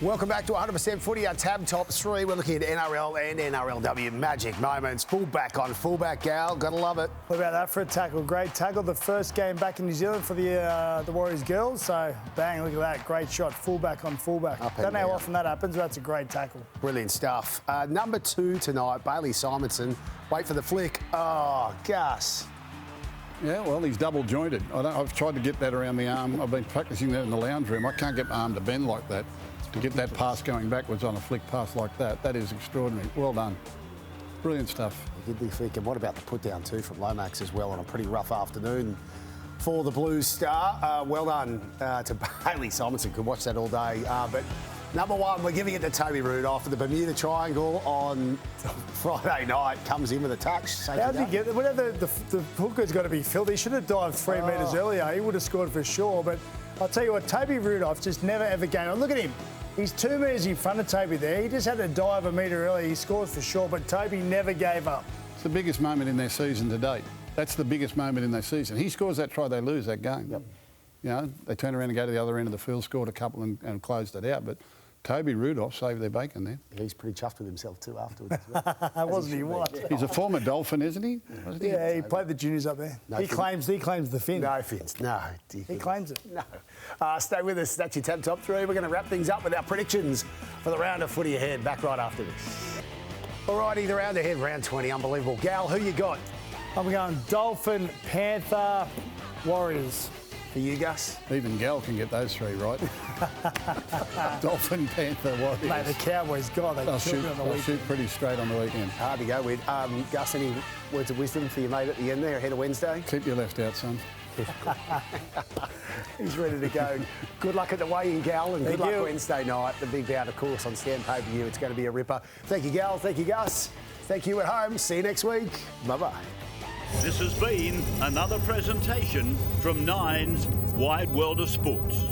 Speaker 1: Welcome back to 100% Footy, our tab top 3. We're looking at NRL and NRLW magic moments. Fullback on fullback, Gal. Gotta love it.
Speaker 3: What about that for a tackle? Great tackle. The first game back in New Zealand for the Warriors girls. So, bang, look at that. Great shot. Fullback on fullback. Don't know how often that happens, but that's a great tackle.
Speaker 1: Brilliant stuff. Number 2 tonight, Bailey Simonson. Wait for the flick. Oh, Gus.
Speaker 5: Yeah, well, he's double jointed. I've tried to get that around the arm. I've been practising that in the lounge room. I can't get my arm to bend like that. To get that pass going backwards on a flick pass like that, that is extraordinary. Well done. Brilliant stuff.
Speaker 1: He did the flick, and what about the put down too from Lomax as well on a pretty rough afternoon for the Blues star. Well done to Bailey Simonson. Could watch that all day. But number 1, we're giving it to Toby Rudolph for the Bermuda Triangle on Friday night. Comes in with a touch.
Speaker 3: How did he get it? Whatever the hooker's got to be filled. He should have dived 3 metres earlier. He would have scored for sure. But I'll tell you what, Toby Rudolph just never ever gave up. Look at him. He's 2 metres in front of Toby there. He just had to dive a metre early. He scores for sure, but Toby never gave up.
Speaker 5: It's the biggest moment in their season to date. That's the biggest moment in their season. He scores that try, they lose that game.
Speaker 1: Yep.
Speaker 5: You know, they turn around and go to the other end of the field, scored a couple and closed it out. But Toby Rudolph saved their bacon there.
Speaker 1: He's pretty chuffed with himself too afterwards. As well.
Speaker 3: Wasn't he? What?
Speaker 5: He's a former Dolphin, isn't he?
Speaker 3: Yeah, he played the juniors up there.
Speaker 1: No
Speaker 3: he claims the fin.
Speaker 1: No fins. No.
Speaker 3: He claims it.
Speaker 1: No. Stay with us. That's your tab top 3. We're going to wrap things up with our predictions for the round of footy ahead. Back right after this. Alrighty, the round ahead, round 20. Unbelievable. Gal, who you got?
Speaker 3: I'm going Dolphin, Panther, Warriors.
Speaker 1: For you, Gus?
Speaker 5: Even Gal can get those 3 right. Dolphin, Panther, Warriors.
Speaker 3: Mate, the Cowboys, God, they killed me on the weekend.
Speaker 5: They'll shoot pretty straight on the weekend.
Speaker 1: Hard to go with. Gus, any words of wisdom for your mate at the end there ahead of Wednesday?
Speaker 5: Keep your left out, son.
Speaker 1: He's ready to go. Good luck at the weigh-in, Gal, and good luck Wednesday night. The big bout, of course, on Stand Pay-Per-View. It's going to be a ripper. Thank you, Gal. Thank you, Gus. Thank you at home. See you next week. Bye-bye.
Speaker 10: This has been another presentation from Nine's Wide World of Sports.